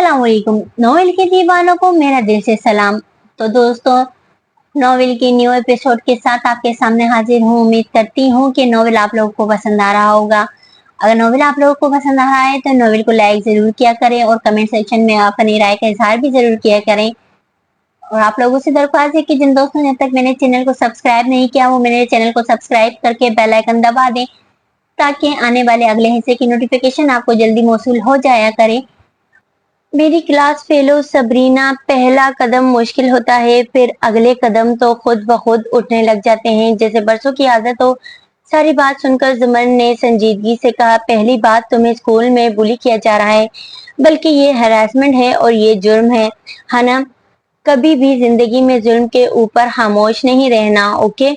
अस्सलामुअलैकुम। नोवेल के दीवानों को मेरा दिल से सलाम। तो दोस्तों, नोवेल के न्यू एपिसोड के साथ आपके सामने हाजिर हूँ। उम्मीद करती हूँ कि नोवेल आप लोगों को पसंद आ रहा होगा। अगर नोवेल आप लोगों को पसंद आ रहा है तो नोवेल को लाइक जरूर किया करें और कमेंट सेक्शन में अपनी राय का इजहार भी जरूर किया करें। और आप लोगों से दरख्वास्त है कि जिन दोस्तों ने अब तक मेरे चैनल को सब्सक्राइब नहीं किया वो मेरे चैनल को सब्सक्राइब करके बेल आइकन दबा दें ताकि आने वाले अगले हिस्से की नोटिफिकेशन आपको जल्दी मौसूल हो जाया करे। मेरी क्लास फेलो सबरीना, पहला कदम मुश्किल होता है, फिर अगले कदम तो खुद ब खुद उठने लग जाते हैं जैसे बरसों की आदत हो। सारी बात सुनकर जुमन ने संजीदगी से कहा, पहली बात, तुम्हें स्कूल में बुली किया जा रहा है, बल्कि ये हैरेसमेंट है और ये जुर्म है ना। कभी भी जिंदगी में जुर्म के ऊपर खामोश नहीं रहना, ओके।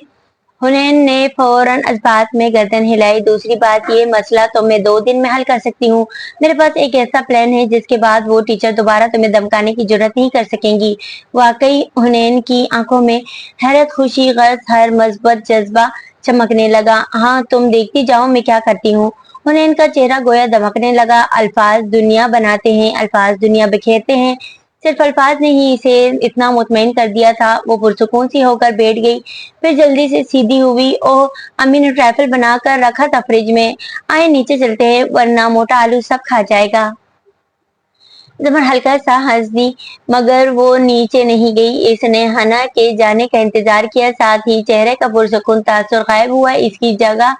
हुनैन ने फौरन इस बात में गर्दन हिलाई। दूसरी बात, ये मसला तो मैं 2 दिन में हल कर सकती हूँ। मेरे पास एक ऐसा प्लान है जिसके बाद वो टीचर दोबारा तुम्हें धमकाने की जरूरत नहीं कर सकेंगी। वाकई हुनैन की आंखों में हैरत, खुशी, गर्ज, हर मस्बत जज्बा चमकने लगा। हाँ, तुम देखती जाओ मैं क्या करती हूँ। हुनैन का चेहरा गोया दमकने लगा। अल्फाज दुनिया बनाते हैं, अल्फाज दुनिया बिखेरते हैं। सिर्फ अल्फाज ने ही इसे इतना मुतमईन कर दिया था। वो पुरसुकून सी होकर बैठ गई, फिर जल्दी से सीधी हुई। ओह, अम्मी ने ट्रैफल बनाकर रखा था फ्रिज में, आए नीचे चलते हैं वरना मोटा आलू सब खा जाएगा। जमर हल्का सा हंस दी, मगर वो नीचे नहीं गई। इसने हना के जाने का इंतजार किया, साथ ही चेहरे का पुरसुकून तासुर गायब हुआ। इसकी जगह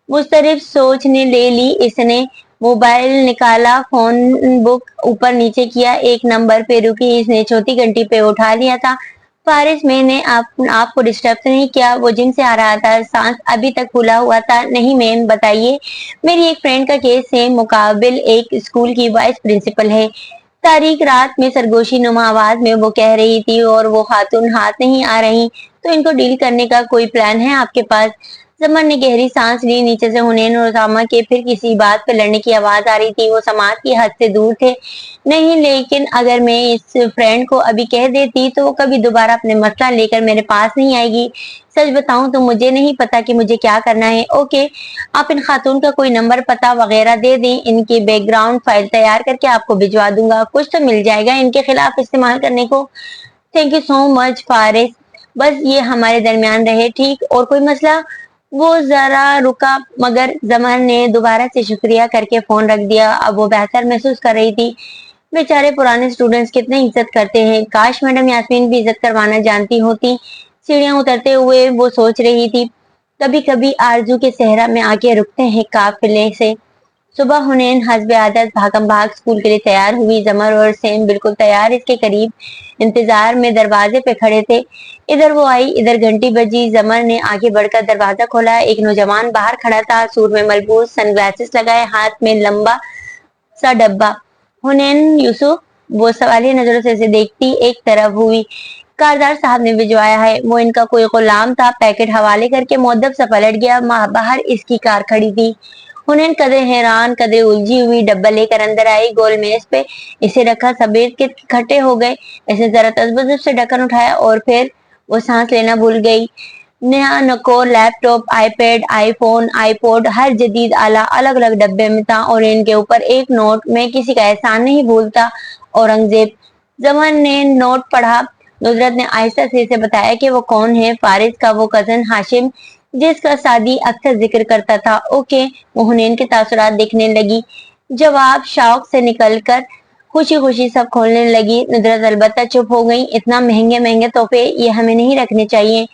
मुस्तरिफ सोच ने ले ली। इसने मोबाइल निकाला, फोन बुक ऊपर नीचे किया, एक नंबर पे रुकी। इसने छोटी घंटी पे उठा लिया था। फारिस, मैंने आपको डिस्टर्ब तो नहीं किया? वो जिम से आ रहा था, सांस अभी तक फूला हुआ था। नहीं मैम, बताइए। मेरी एक फ्रेंड का केस है, मुकाबिल एक स्कूल की वाइस प्रिंसिपल है। तारीख रात में सरगोशी नुमा आवाज में वो कह रही थी, और वो खातून हाथ नहीं आ रही, तो इनको डील करने का कोई प्लान है आपके पास? जमन ने गहरी सांस ली। नीचे से हुनैन और उसामा के फिर किसी बात पर लड़ने की आवाज आ रही थी। वो समाज की हद से दूर थे। नहीं, लेकिन अगर मैं इस फ्रेंड को अभी कह देती तो वो कभी दोबारा अपने मसला लेकर मेरे पास नहीं आएगी। सच बताऊं तो मुझे नहीं पता कि मुझे क्या करना है। ओके, आप इन खातून का कोई नंबर पता वगैरह दे दें, इनकी बैकग्राउंड फाइल तैयार करके आपको भिजवा दूंगा। कुछ तो मिल जाएगा इनके खिलाफ इस्तेमाल करने को। Thank you so much Faris, बस ये हमारे दरमियान रहे, ठीक? और कोई मसला? वो जरा रुका, मगर जमान ने दोबारा से शुक्रिया करके फोन रख दिया। अब वो बेहतर महसूस कर रही थी। बेचारे पुराने स्टूडेंट्स कितने इज्जत करते हैं। काश मैडम यास्मीन भी इज्जत करवाना जानती होती। सीढ़ियां उतरते हुए वो सोच रही थी, कभी कभी आरजू के सहरा में आके रुकते हैं काफिले से। सुबह हुनैन हस्ब आदत भागम भाग स्कूल के लिए तैयार हुई। जमर और सेम बिल्कुल तैयार इसके करीब इंतजार में दरवाजे पे खड़े थे। इधर वो आई, इधर घंटी बजी। जमर ने आगे बढ़कर दरवाजा खोला। एक नौजवान बाहर खड़ा था, सूट में मलबूस, सनग्लासेस लगाए, हाथ में लंबा सा डब्बा। हुनैन यूसुफ, वो सवालिया नजरों से देखती एक तरफ हुई। कारदार साहब ने भिजवाया है। वो इनका कोई गुलाम था। पैकेट हवाले करके मुअद्दब सा पलट गया। बाहर इसकी कार खड़ी थी। हुनैन कदरे हैरान, कदरे उलझी हुई डब्बा लेकर अंदर आई। गोल मेज पे इसे रखा, सफेद के इकट्ठे हो गए। ऐसे जरा तजबुजुब से ढक्कन उठाया और फिर वो सांस लेना भूल गई। नया नकोर लैपटॉप, आईपैड, आईफोन, आईपॉड, हर जदीद आला अलग अलग डब्बे में था, और इनके ऊपर एक नोट, मैं किसी का एहसान नहीं भूलता, औरंगजेब। जमान ने नोट पढ़ा। नुजरत ने आहिस्ता से इसे बताया कि वो कौन है। फारिस का वो कजन हाशिम, जिसका सादी अक्सर जिक्र करता था। ओके, वो हुनैन के तासुरात देखने लगी। जवाब शौक से निकलकर खुशी खुशी सब खोलने लगी। नुजरत अलबत्ता चुप हो गई। इतना महंगे महंगे तोहफे ये हमें नहीं रखने चाहिए।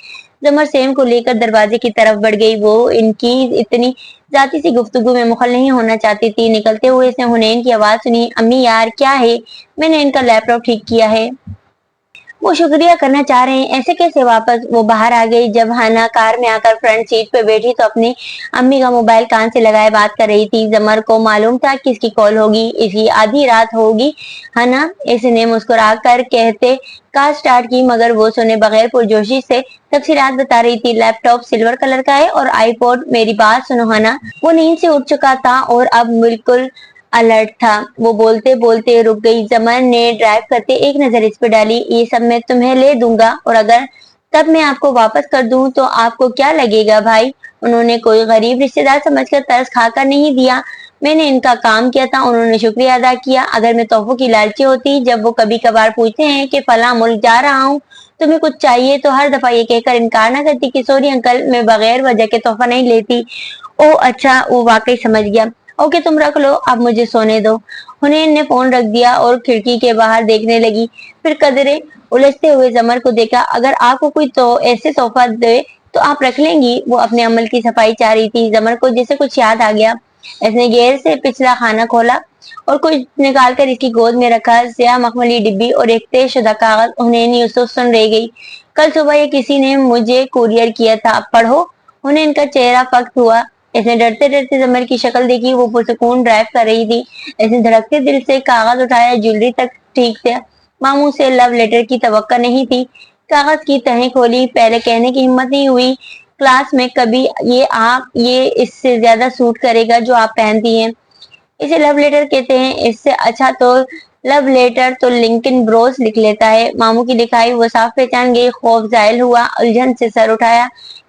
जमर सेम को लेकर दरवाजे की तरफ बढ़ गई। वो इनकी इतनी जाती सी गुफ्तगू में मुखल नहीं होना चाहती थी। निकलते हुए इसने हुनैन की आवाज सुनी, अम्मी यार क्या है? मैंने इनका लैपटॉप ठीक किया है। वो शुक्रिया करना चाह रहे हैं, ऐसे कैसे वापस? वो बाहर आ गई। जब हना कार में आकर फ्रंट सीट पे बैठी तो अपनी अम्मी का मोबाइल कान से लगाए बात कर रही थी। जमर को मालूम था किसकी कॉल होगी, इसकी आधी रात होगी। हना, इसने मुस्कुरा कर कहते कार स्टार्ट की, मगर वो सुने बगैर पुरजोशी से तफसीलात बता रही थी। लैपटॉप सिल्वर कलर का है और आईपॉड। मेरी बात सुनो हना। वो नींद से उठ चुका था और अब बिल्कुल अलर्ट था। वो बोलते बोलते रुक गई। जमान ने ड्राइव करते एक नजर इस पे डाली। ये सब मैं तुम्हें ले दूंगा, और अगर तब मैं आपको वापस कर दूं तो आपको क्या लगेगा भाई? उन्होंने कोई गरीब रिश्तेदार समझकर तरस खाकर नहीं दिया। मैंने इनका काम किया था, उन्होंने शुक्रिया अदा किया। अगर मैं तोहफों की लालची होती, जब वो कभी कभार पूछते हैं कि फला मुल्क जा रहा हूँ, तुम्हें कुछ चाहिए, तो हर दफा ये कहकर इनकार ना करती कि सॉरी अंकल, मैं बगैर वजह के तोहफा नहीं लेती। ओ अच्छा, वो वाकई समझ गया। ओके तुम रख लो, अब मुझे सोने दो। हुनैन ने फोन रख दिया और खिड़की के बाहर देखने लगी। फिर कदरे उलझते हुए जमर को देखा। अगर आपको कोई तो ऐसे तोहफा दे तो आप रख लेंगी? वो अपने अमल की सफाई चाह रही थी। जमर को जैसे कुछ याद आ गया। इसने गैर से पिछला खाना खोला और कुछ निकालकर इसकी गोद में रखा। स्याह मखमली डिब्बी और एक तय शुदा कागज। हुनैन यूसुफ सुन रह गई। कल सुबह ये किसी ने मुझे कुरियर किया था, पढ़ो। हुनैन का चेहरा फख्त हुआ। इसने डरते डरते जमर की शक्ल देखी। वो पुरसुकून ड्राइव कर रही थी। इसने धड़कते दिल से कागज उठाया। ज्वेलरी तक ठीक था। मामू से लव लेटर की तवक्का नहीं थी। कागज की तहें खोली। पहले कहने की हिम्मत नहीं हुई, क्लास में कभी ये इससे ज्यादा सूट करेगा जो आप पहनती हैं। इसे लव लेटर कहते हैं। इससे अच्छा तो लव लेटर तो लिंकन ब्रोस लिख लेता है। मामू की लिखाई वो साफ पहचान गई। खौफ जाहिल हुआ। उलझन से सर उठाया।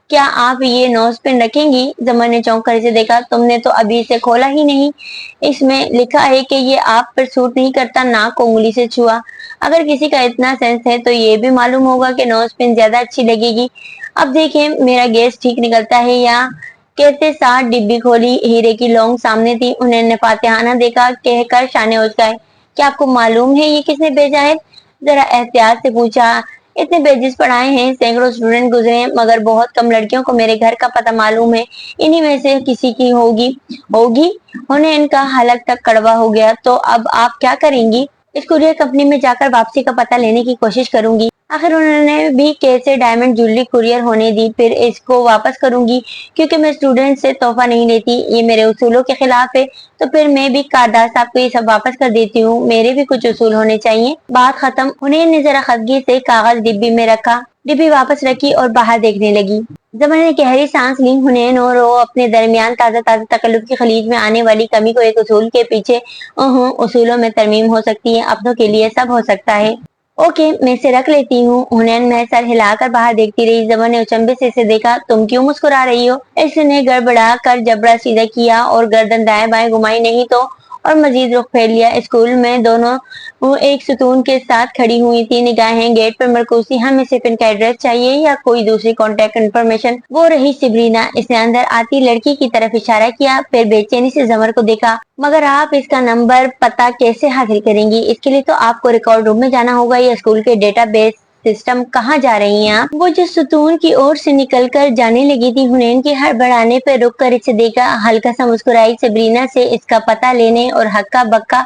क्या आप ये नोज पेन रखेंगी? जमन ने चौंक कर इसे देखा। तुमने तो अभी इसे खोला ही नहीं। इसमें लिखा है कि ये आप पर सूट नहीं करता। नाक को उंगली से छुआ। अगर किसी का इतना सेंस है तो ये भी मालूम होगा कि नोज पेन ज्यादा अच्छी लगेगी। अब देखें मेरा गैस ठीक निकलता है या? कहते साथ डिब्बी खोली। हीरे की लौंग सामने थी। उन्होंने फातिहाना देखा, कहकर शाने उचकाए। क्या आपको मालूम है ये किसने भेजा है? जरा एहतियात से पूछा। इतने पेजेस पढ़ाए हैं, सैकड़ों स्टूडेंट गुजरे हैं, मगर बहुत कम लड़कियों को मेरे घर का पता मालूम है। इन्हीं में से किसी की होगी। होगी? उन्हें इनका हलक तक कड़वा हो गया। तो अब आप क्या करेंगी? इस कुरियर कंपनी में जाकर वापसी का पता लेने की कोशिश करूंगी। आखिर उन्होंने भी कैसे डायमंड ज्वेलरी कुरियर होने दी। फिर इसको वापस करूंगी, क्योंकि मैं स्टूडेंट से तोहफा नहीं लेती। ये मेरे उसूलों के खिलाफ है। तो फिर मैं भी कारदार साहब को ये सब वापस कर देती हूँ। मेरे भी कुछ उसूल होने चाहिए। बात खत्म। हुनैन ने जरा खफगी से कागज डिब्बी में रखा। डिब्बी वापस रखी और बाहर देखने लगी। जमन ने गहरी सांस ली। हुनैन और वो अपने दरमियान ताजा ताजा तकल्लुफ की खलीज में आने वाली कमी को एक उसूल के पीछे उसूलों में तरमीम हो सकती है। अपनों के लिए सब हो सकता है। ओके मैं इसे रख लेती हूँ। हुनैन में सर हिलाकर बाहर देखती रही। जमन ने अचंभे से इसे देखा। तुम क्यों मुस्कुरा रही हो? इसने गड़बड़ा कर जबड़ा सीधा किया और गर्दन दाएं बाएं घुमाई नहीं तो और मजीद रुख फेर लिया। स्कूल में दोनों वो एक सुतून के साथ खड़ी हुई थी। निगाहें गेट पर मरकूसी। हमें सिर्फ इनका एड्रेस चाहिए या कोई दूसरी कॉन्टेक्ट इन्फॉर्मेशन? वो रही सिब्रीना। इसने अंदर आती लड़की की तरफ इशारा किया, फिर बेचैनी से जमर को देखा। मगर आप इसका नंबर पता कैसे हासिल करेंगी? इसके लिए तो आपको रिकॉर्ड रूम में जाना होगा या स्कूल के डेटाबेस सिस्टम। कहाँ जा रही हैं आप? वो जो सुतून की ओर से निकलकर जाने लगी थी। हुनैन के हड़बड़ाने पर रुक कर इसे देखा। हल्का सा मुस्कुराई। सबरीना से इसका पता लेने और हक्का बक्का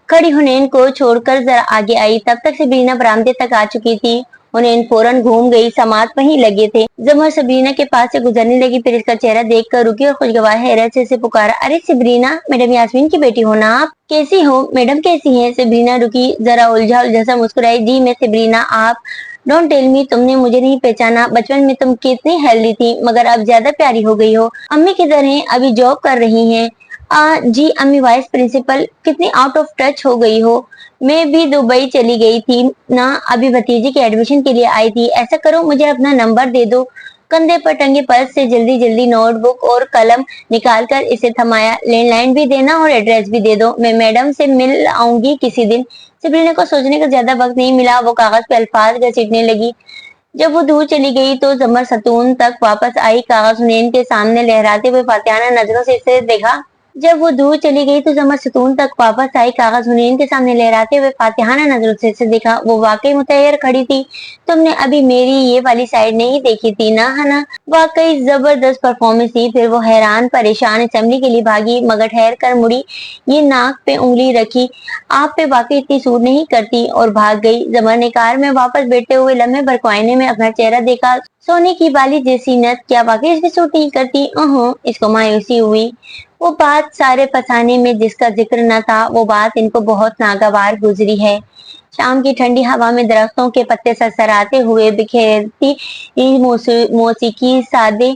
खड़ी हुनैन को छोड़कर जरा आगे आई। तब तक सबरीना बरामदे तक आ चुकी थी। हुनैन फौरन घूम गई। समात वहीं लगे थे। जमर सबरीना के पास से गुजरने लगी। फिर इसका चेहरा देखकर रुकी और खुशगवार हैरत से इसे पुकारा। अरे सबरीना, मैडम यास्मीन की बेटी हो ना आप? कैसी हो मैडम? कैसी हैं? सबरीना रुकी, जरा उलझा उलझा सा मुस्कुराई। जी मैं सबरीना। आप? डोंट टेल मी, तुमने मुझे नहीं पहचाना? बचपन में तुम कितनी हेल्दी थी, मगर अब ज्यादा प्यारी हो गई हो। अम्मी किधर हैं? अभी जॉब कर रही हैं। जी अम्मी वाइस प्रिंसिपल। कितनी आउट ऑफ टच हो गई हो। मैं भी दुबई चली गई थी ना, अभी भतीजे के एडमिशन के लिए आई थी। ऐसा करो मुझे अपना नंबर दे दो। कंधे पर टंगे पर्स से जल्दी जल्दी नोटबुक और कलम निकालकर इसे थमाया। लैंडलाइन भी देना और एड्रेस भी दे दो। मैं मैडम से मिल आऊंगी किसी दिन। सबरीना को सोचने का ज्यादा वक्त नहीं मिला। वो कागज पे अल्फाज घसीटने लगी। जब वो दूर चली गई तो जमर सतून तक वापस आई। कागज हुनैन के सामने लहराते हुए फातिहाना नजरों से इसे देखा। जब वो दूर चली गई तो जमर सतून तक वापस आई। कागज हुनैन के सामने लहराते हुए फातिहाना नजरों से इसे देखा। वो वाकई मुतहयर खड़ी थी। तुमने अभी मेरी ये वाली साइड नहीं देखी थी ना, है ना? वाकई जबरदस्त परफॉर्मेंस थी। फिर वो हैरान परेशान असेंबली के लिए भागी, मगर ठहर कर मुड़ी। ये नाक पे उंगली रखी। आप पे वाकई इतनी सूट नहीं करती, और भाग गई। जमर ने कार में वापस बैठे हुए लम्हे भर को आईने में अपना चेहरा देखा। सोने की बाली जैसी नथ क्या वाकई इसकी सूट नहीं करती? इसको मायूसी हुई। वो बात सारे फसाने में जिसका जिक्र न था, वो बात इनको बहुत नागवार गुजरी है। शाम की ठंडी हवा में दरख्तों के पत्ते सरसराते हुए बिखेरती मौसीकी सादे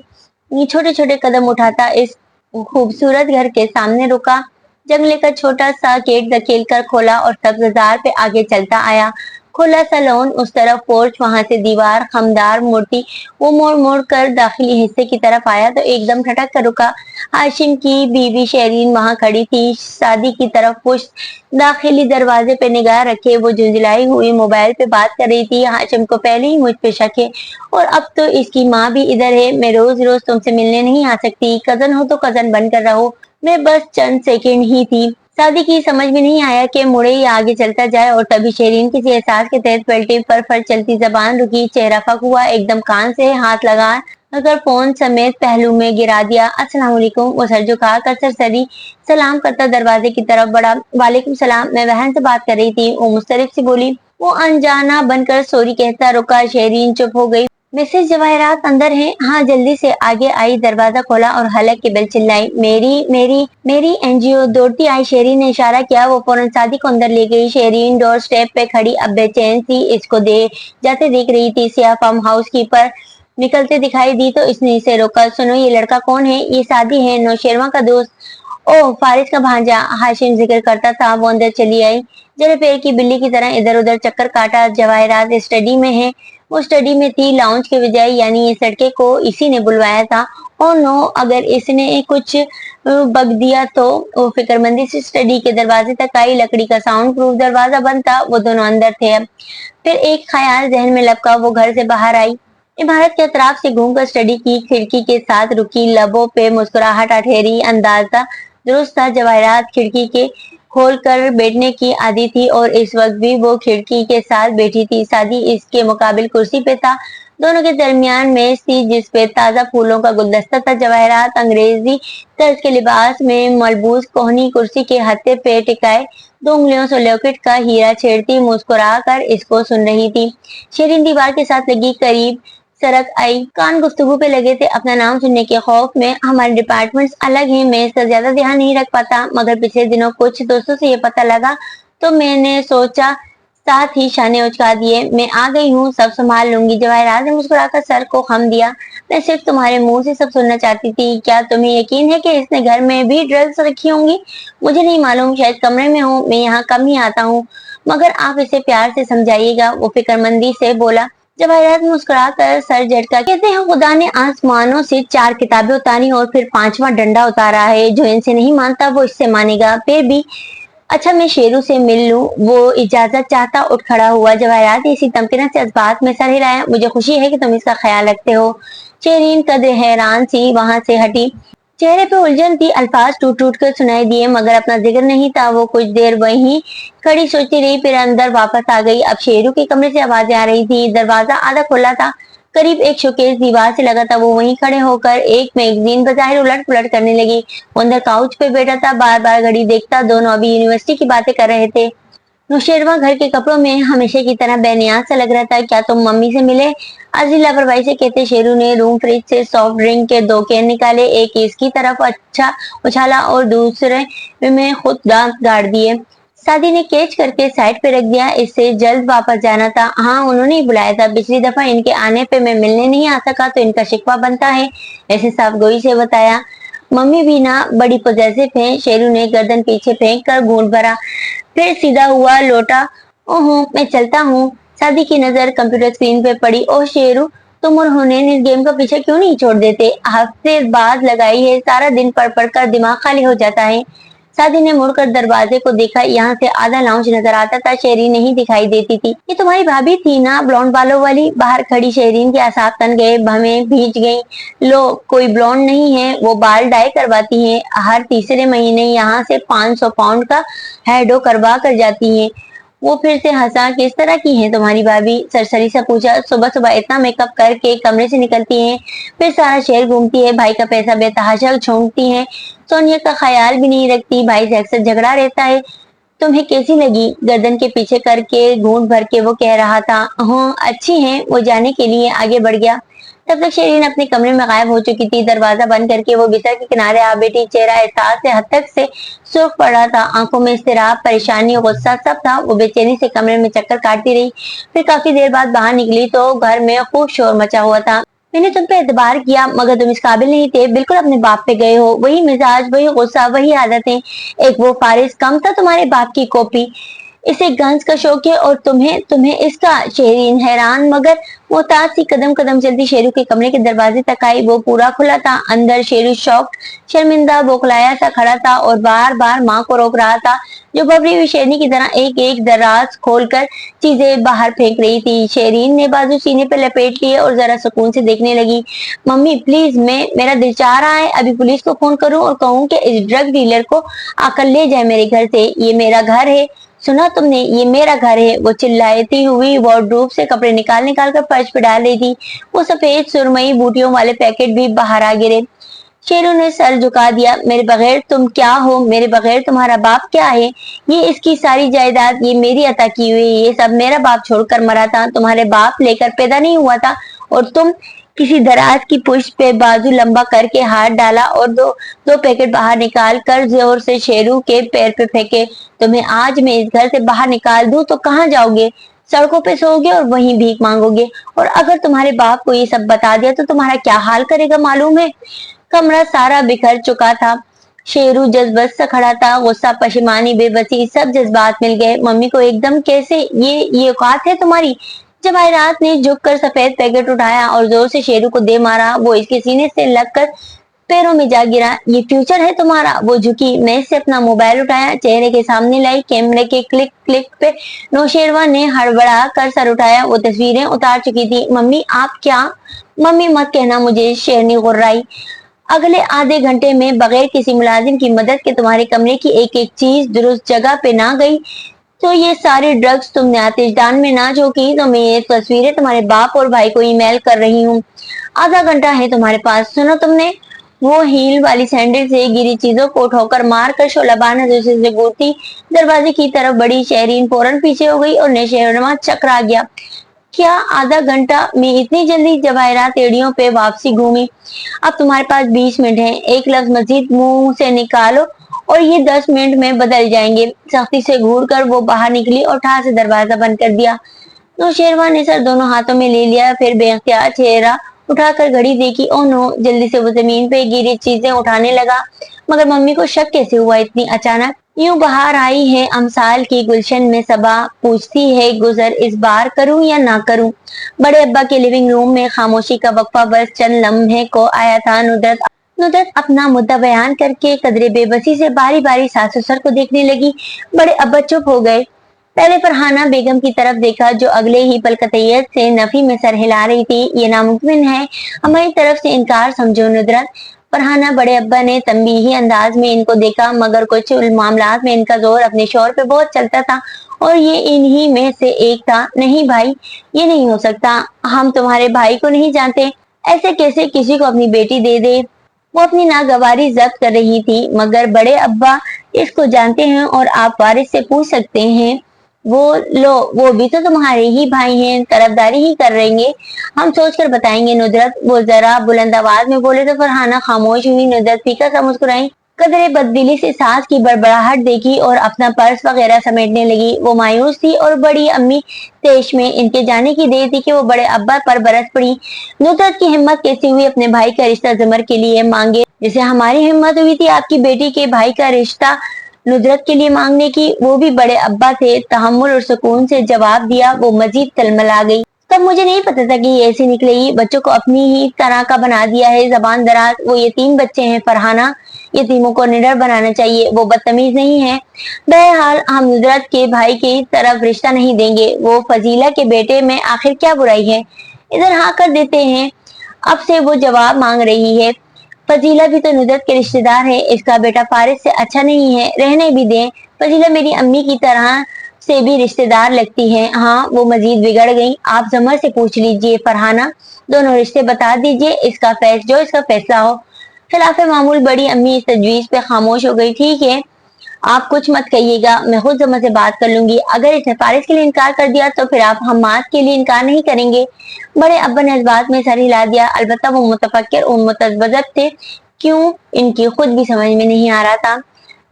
छोटे छोटे कदम उठाता इस खूबसूरत घर के सामने रुका। जंगले का छोटा सा गेट धकेल कर खोला और सब्ज़ार पे आगे चलता आया। खुला सा लॉन, उस तरफ पोर्च, वहां से दीवार, खमदार मूर्ति। वो मोड़ मोड़ कर दाखिली हिस्से की तरफ आया तो एकदम ठटक कर रुका। हाशिम की बीवी शहरीन वहां खड़ी थी, शादी की तरफ पुश्त दाखिली दरवाजे पे निगाह रखे वो झुंझलाई हुई मोबाइल पे बात कर रही थी। हाशिम को पहले ही मुझ पे शक है, और अब तो इसकी माँ भी इधर है। मैं रोज रोज तुमसे मिलने नहीं आ सकती, कजन हो तो कजन बनकर रहो। मैं बस चंद सेकंड ही थी, शादी की समझ में नहीं आया कि मुड़े या आगे चलता जाए, और तभी शेरीन किसी एहसास के तहत पलटी पर फर चलती जबान रुकी, चेहरा फक हुआ, एकदम कान से हाथ लगा अगर फोन समेत पहलू में गिरा दिया। अस्सलाम वालेकुम। वो सर झुका कर सरसरी सलाम करता दरवाजे की तरफ बढ़ा। वालेकुम सलाम, मैं बहन से बात कर रही थी, वो मुस्तरफ से बोली। वो अनजाना बनकर सॉरी कहता रुका। शेरीन चुप हो गई। मिसेस जवाहरात अंदर हैं? हाँ, जल्दी से आगे आई, दरवाजा खोला और हलक की बेल चिल्लाई। मेरी मेरी मेरी एनजीओ। दौड़ती आई शेरीन ने इशारा किया, वो फौरन शादी को अंदर ले गई। शेरीन डोर स्टेप पे खड़ी अब बेचैन सी इसको दे जाते देख रही थी। सिया फार्म हाउस कीपर निकलते दिखाई दी तो इसने इसे रोका। सुनो, ये लड़का कौन है? ये शादी है, नौशेरवा का दोस्त। ओह, फारिस का भांजा, हाशिम जिक्र करता था। वो अंदर चली आई, जरा पैर की बिल्ली की तरह इधर उधर चक्कर काटा। जवाहरात स्टडी में है। वो स्टडी में थी, लाउंज के बजाय, यानी इस लड़के को इसी ने बुलवाया था। ओ नो, अगर इसने कुछ बग दिया तो। वो फिक्रमंदी से स्टडी के दरवाजे तक आई। लकड़ी का साउंड प्रूफ दरवाजा बंद था, वो दोनों अंदर थे। अब फिर एक ख्याल जहन में लपका, वो घर से बाहर आई, इमारत के अतराफ से घूमकर स्टडी की खिड़की के साथ रुकी। लबों पे मुस्कुराहट अठेरी, अंदाजा दुरुस्त था। जवाहरात खिड़की के खोल कर बैठने की आदी थी, और इस वक्त भी वो खिड़की के साथ बैठी थी। शादी इसके मुकाबिल कुर्सी पे था। दोनों के दरमियान मेज थी जिसपे ताजा फूलों का गुलदस्ता था। जवाहरात अंग्रेजी तर्ज के लिबास में मलबूस कोहनी कुर्सी के हत्थे पे टिकाए 2 उंगलियों से लॉकेट का हीरा छेड़ती मुस्कुरा कर इसको सुन रही थी। शेरीन दीवार के साथ लगी करीब सरक आई, कान गुफ्तगू पे लगे थे अपना नाम सुनने के खौफ में। हमारे डिपार्टमेंट्स अलग हैं, मैं इसका ज्यादा ध्यान नहीं रख पाता, मगर पिछले दिनों कुछ दोस्तों से ये पता लगा तो मैंने सोचा, साथ ही शाने उचका दिए। मैं आ गई हूँ, सब संभाल लूंगी। जवाहरात ने मुस्कुराकर सर को खम दिया। मैं सिर्फ तुम्हारे मुंह से सब सुनना चाहती थी। क्या तुम्हें यकीन है कि इसने घर में भी ड्रग्स रखी होंगी? मुझे नहीं मालूम, शायद कमरे में हो, मैं यहाँ कम ही आता हूँ, मगर आप इसे प्यार से समझाइएगा, वो फिक्रमंदी से बोला। जवाहरात मुस्कुराकर सर झटका। कहते हैं खुदा ने आसमानों से 4 किताबें उतारी और फिर 5वां डंडा उतारा है। जो इनसे नहीं मानता वो इससे मानेगा। फिर भी अच्छा, मैं शेरू से मिल लूं? वो इजाजत चाहता उठ खड़ा हुआ। जवाहरात इसी तमकीन से जज्बात में सर हिलाया। मुझे खुशी है कि तुम इसका ख्याल रखते हो। शेरीन कद हैरान सी वहां से हटी, चेहरे पे उलझन थी। अल्फाज टूट टूट कर सुनाई दिए, मगर अपना जिक्र नहीं था। वो कुछ देर वहीं खड़ी सोचती रही, फिर अंदर वापस आ गई। अब शेरू के कमरे से आवाजें आ रही थी। दरवाजा आधा खुला था, करीब एक शोकेस दीवार से लगा था। वो वहीं खड़े होकर एक मैगजीन बजाहिर उलट पुलट करने लगी। वो अंदर काउच पे बैठा था, बार बार घड़ी देखता। दोनों अभी यूनिवर्सिटी की बातें कर रहे थे। नौशेरवा घर के कपड़ों में हमेशा की तरह बेनियाज सा लग रहा था। क्या तुम मम्मी से मिले? अजी लापरवाही से कहते शेरू ने रूम फ्रिज से सॉफ्ट ड्रिंक के 2 कैन निकाले। एक इसकी तरफ अच्छा उछाला और दूसरे में खुद दांत गाड़ दिए। शादी ने कैच करके साइड पे रख दिया। इससे जल्द वापस जाना था। हाँ, उन्होंने ही बुलाया था। पिछली दफा इनके आने पे मैं मिलने नहीं आ सका तो इनका शिकवा बनता है, ऐसे साफ गोई से बताया। मम्मी भी ना बड़ी पॉजिटिव है। शेरू ने गर्दन पीछे फेंक कर घूंट भरा, फिर सीधा हुआ लौटा। ओहो, मैं चलता हूँ। शादी की नजर कंप्यूटर स्क्रीन पे पड़ी। ओह शेरू, तुम और हुनैन इस गेम का पीछे क्यों नहीं छोड़ देते? हफ्ते बाद लगाई है, सारा दिन पढ़ पढ़ कर दिमाग खाली हो जाता है। शादी ने मुड़कर दरवाजे को देखा, यहाँ से आधा लाउंज नजर आता था। शेरीन नहीं दिखाई देती थी। ये तुम्हारी भाभी थी ना, ब्लॉन्ड बालों वाली? बाहर खड़ी शेरीन के आसाब तन गए, भवें भीज गई। लो, कोई ब्लॉन्ड नहीं है, वो बाल डाई करवाती है। हर तीसरे महीने यहाँ से 500 पाउंड का हेडो करवा कर जाती है। वो फिर से हंसा। किस तरह की है तुम्हारी भाभी? सरसरी से पूछा। सुबह सुबह इतना मेकअप करके कमरे से निकलती हैं, फिर सारा शहर घूमती है, भाई का पैसा बेतहाशा छोंकती है, सोनिया का ख्याल भी नहीं रखती, भाई से अक्सर झगड़ा रहता है। तुम्हें कैसी लगी? गर्दन के पीछे करके घूंट भर के वो कह रहा था। हाँ, अच्छी है। वो जाने के लिए आगे बढ़ गया। तब तक शेरीन अपने कमरे में गायब हो चुकी थी। दरवाजा बंद करके वो बिस्तर के किनारे आ बैठी। चेहरा एहसास से हद तक से सुर्ख पड़ा था, आंखों में इस्तिराब, परेशानी, गुस्सा सब था। वो बेचैनी से कमरे में चक्कर काटती रही। फिर काफी देर बाद बाहर निकली तो घर में खूब शोर मचा हुआ था। मैंने तुम पे एतबार किया, मगर तुम इस काबिल नहीं थे। बिल्कुल अपने बाप पे गए हो। वही मिजाज, वही गुस्सा, वही आदतें। एक वो फारिस कम था तुम्हारे बाप की कॉपी। इसे गंज का शौक है और तुम्हें तुम्हें इसका। शेरीन हैरान मगर मोहताज सी कदम कदम चलती शेरू के कमरे के दरवाजे तक आई। वो पूरा खुला था। अंदर शेरू शौक, शर्मिंदा, बौखलाया सा खड़ा था और बार बार माँ को रोक रहा था, जो बबरी हुई शेरनी की तरह एक एक दराज खोलकर चीजें बाहर फेंक रही थी। शेरीन ने बाजू सीने पर लपेट लिए और जरा सुकून से देखने लगी। मम्मी प्लीज, मेरा दिल चाह रहा है अभी पुलिस को फोन करूं और कहूं कि इस ड्रग डीलर को आकर ले जाए मेरे घर से। ये मेरा घर है, सुना तुमने, ये मेरा घर है। वो चिल्लाती हुई वार्डरोब से कपड़े निकाल निकाल कर फर्श पे डाल रही थी। वो सफेद सुरमई बूटियों वाले पैकेट भी बाहर आ गिरे। शेरू ने सर झुका दिया। मेरे बगैर तुम क्या हो, मेरे बगैर तुम्हारा बाप क्या है? ये इसकी सारी जायदाद ये मेरी अता की हुई, ये सब मेरा बाप छोड़कर मरा था, तुम्हारे बाप लेकर पैदा नहीं हुआ था। और तुम किसी दराज की पुष्ट पे बाजू लंबा करके हाथ डाला और दो दो पैकेट बाहर निकाल कर जोर से शेरू के पैर पे फेंके। तुम्हें आज मैं इस घर से बाहर निकाल दूं तो कहाँ जाओगे? सड़कों पे सोओगे और वहीं भीख मांगोगे। और अगर तुम्हारे बाप को ये सब बता दिया तो तुम्हारा क्या हाल करेगा मालूम है? कमरा सारा बिखर चुका था। शेरू जज्बत सा खड़ा था। गुस्सा, पशेमानी, बेबसी सब जज्बात मिल गए। मम्मी को एकदम कैसे, ये औकात है तुम्हारी? जवाहिरात ने झुककर सफेद पैकेट उठाया और जोर से शेरू को दे मारा। वो इसके सीने से लगकर पैरों में जा गिरा। ये फ्यूचर है तुम्हारा? वो झुकी, मैं से अपना मोबाइल उठाया, चेहरे के सामने लाई। कैमरे के क्लिक क्लिक पे नौशेरवा ने हड़बड़ा कर सर उठाया। वो तस्वीरें उतार चुकी थी। मम्मी आप क्या? मम्मी मत कहना मुझे, शेरनी गुर्राई। अगले आधे घंटे में बगैर किसी मुलाजिम की मदद के तुम्हारे कमरे की एक एक चीज दुरुस्त जगह पे ना गई तो ये सारे ड्रग्स तुमने आतिशदान में ना झोंकी तो मैं ये तस्वीरें तुम्हारे बाप और भाई को ईमेल कर रही हूँ। आधा घंटा है तुम्हारे पास, सुनो तुमने? वो हील वाली सैंडल से गिरी चीजों को ठोकर मार कर शोलाबाना दूसरे से घूरती दरवाजे की तरफ बढ़ी। शहरीन फौरन पीछे हो गई और नौशेरवा चकरा गया। क्या आधा घंटा में इतनी जल्दी? जवाहिरात एड़ियों पे वापसी घूमी। अब तुम्हारे पास 20 मिनट हैं, एक लफ्ज मजीद मुंह से निकालो और ये 10 मिनट में बदल जाएंगे। सख्ती से घूर कर वो बाहर निकली और ठाह से दरवाजा बंद कर दिया। नौशेरवा ने सर दोनों हाथों में ले लिया, फिर बेख्तियार चेहरा उठाकर घड़ी देखी। ओ नो, जल्दी से वो जमीन पे गिरी चीजें उठाने लगा। मगर मम्मी को शक कैसे हुआ इतनी अचानक? यूं बाहर आई है अमसाल की गुलशन में सबा, पूछती है गुजर इस बार करूं या ना करूं। बड़े अब्बा के लिविंग रूम में खामोशी का वक्फा बस चंद लम्हे को आया था। नुदरत अपना मुद्दा बयान करके कदरे बेबसी से बारी बारी सास ससुर को देखने लगी। बड़े अब्बा चुप हो गए। पहले फरहाना बेगम की तरफ देखा जो अगले ही पल कतईयत से नफी में सर हिला रही थी। ये नामुमकिन है, हमारी तरफ से इनकार समझो नुदरत। फरहाना बड़े अब्बा ने तंबीही अंदाज में इनको देखा, मगर कुछ मामलात में इनका जोर अपने शोर पे बहुत चलता था और ये इन्हीं में से एक था। नहीं भाई, ये नहीं हो सकता, हम तुम्हारे भाई को नहीं जानते, ऐसे कैसे किसी को अपनी बेटी दे दे? वो अपनी नागवारी जब्त कर रही थी। मगर बड़े अब्बा इसको जानते हैं और आप वारिस से पूछ सकते हैं। वो लो, वो भी तो तुम्हारे ही भाई हैं, तरफदारी ही कर रहेंगे, हम सोच कर बताएंगे नुदरत। वो जरा बुलंद आवाज में बोले तो फरहाना खामोश हुई। नुदरत फीका सा मुस्कुराई, कदरे बददिली से सास की बड़बड़ाहट देखी और अपना पर्स वगैरह समेटने लगी। वो मायूस थी और बड़ी अम्मी तेश में इनके जाने की देर थी कि वो बड़े अब्बा पर बरस पड़ी। नुदरत की हिम्मत कैसी हुई अपने भाई का रिश्ता जमर के लिए मांगे, जैसे हमारी हिम्मत हुई थी आपकी बेटी के भाई का रिश्ता नुदरत के लिए मांगने की। वो भी बड़े अब्बा थे। तहम्मुल और सुकून से जवाब दिया। वो मजीद तलमला गई। तब मुझे नहीं पता था कि ये ऐसी निकलेगी। बच्चों को अपनी ही तरह का बना दिया है, जबान दराज। वो यतीम बच्चे हैं फरहाना, यतीमों को निडर बनाना चाहिए। वो बदतमीज नहीं है। बहरहाल हम नुदरत के भाई की तरफ रिश्ता नहीं देंगे। वो फजीला के बेटे में आखिर क्या बुराई है? इधर हाँ कर देते हैं। अब से वो जवाब मांग रही है। फजीला भी तो नुदरत के रिश्तेदार है। इसका बेटा फारिस से अच्छा नहीं है, रहने भी दें। फजीला मेरी अम्मी की तरह से भी रिश्तेदार लगती है। हाँ, वो मजीद बिगड़ गई। आप जमर से पूछ लीजिए फरहाना, दोनों रिश्ते बता दीजिए, इसका फैसला हो। खिलाफ मामूल बड़ी अम्मी इस तजवीज पे खामोश हो गई। ठीक है, आप कुछ मत कहिएगा, मैं खुद जमा से बात कर लूंगी। अगर इसने फारिस के लिए इनकार कर दिया तो फिर आप हम्माद के लिए इनकार नहीं करेंगे? बड़े अब्बा ने इस बात में सर हिला दिया। अलबत्ता वो मुतफक्किर और मुतज़ब्ज़ब थे, क्यों इनकी खुद भी समझ में नहीं आ रहा था।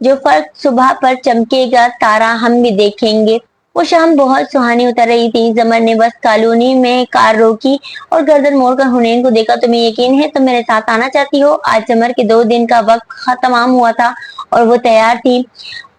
जो फर्क सुबह पर चमकेगा तारा हम भी देखेंगे। वो शाम बहुत सुहानी उतर रही थी। जमर ने बस कॉलोनी में कार रोकी और गर्दन मोड़कर हुनैन को देखा। तुम्हें यकीन है तुम मेरे साथ आना चाहती हो? आज जमर के 2 दिन का वक्त तमाम हुआ था और वो तैयार थी।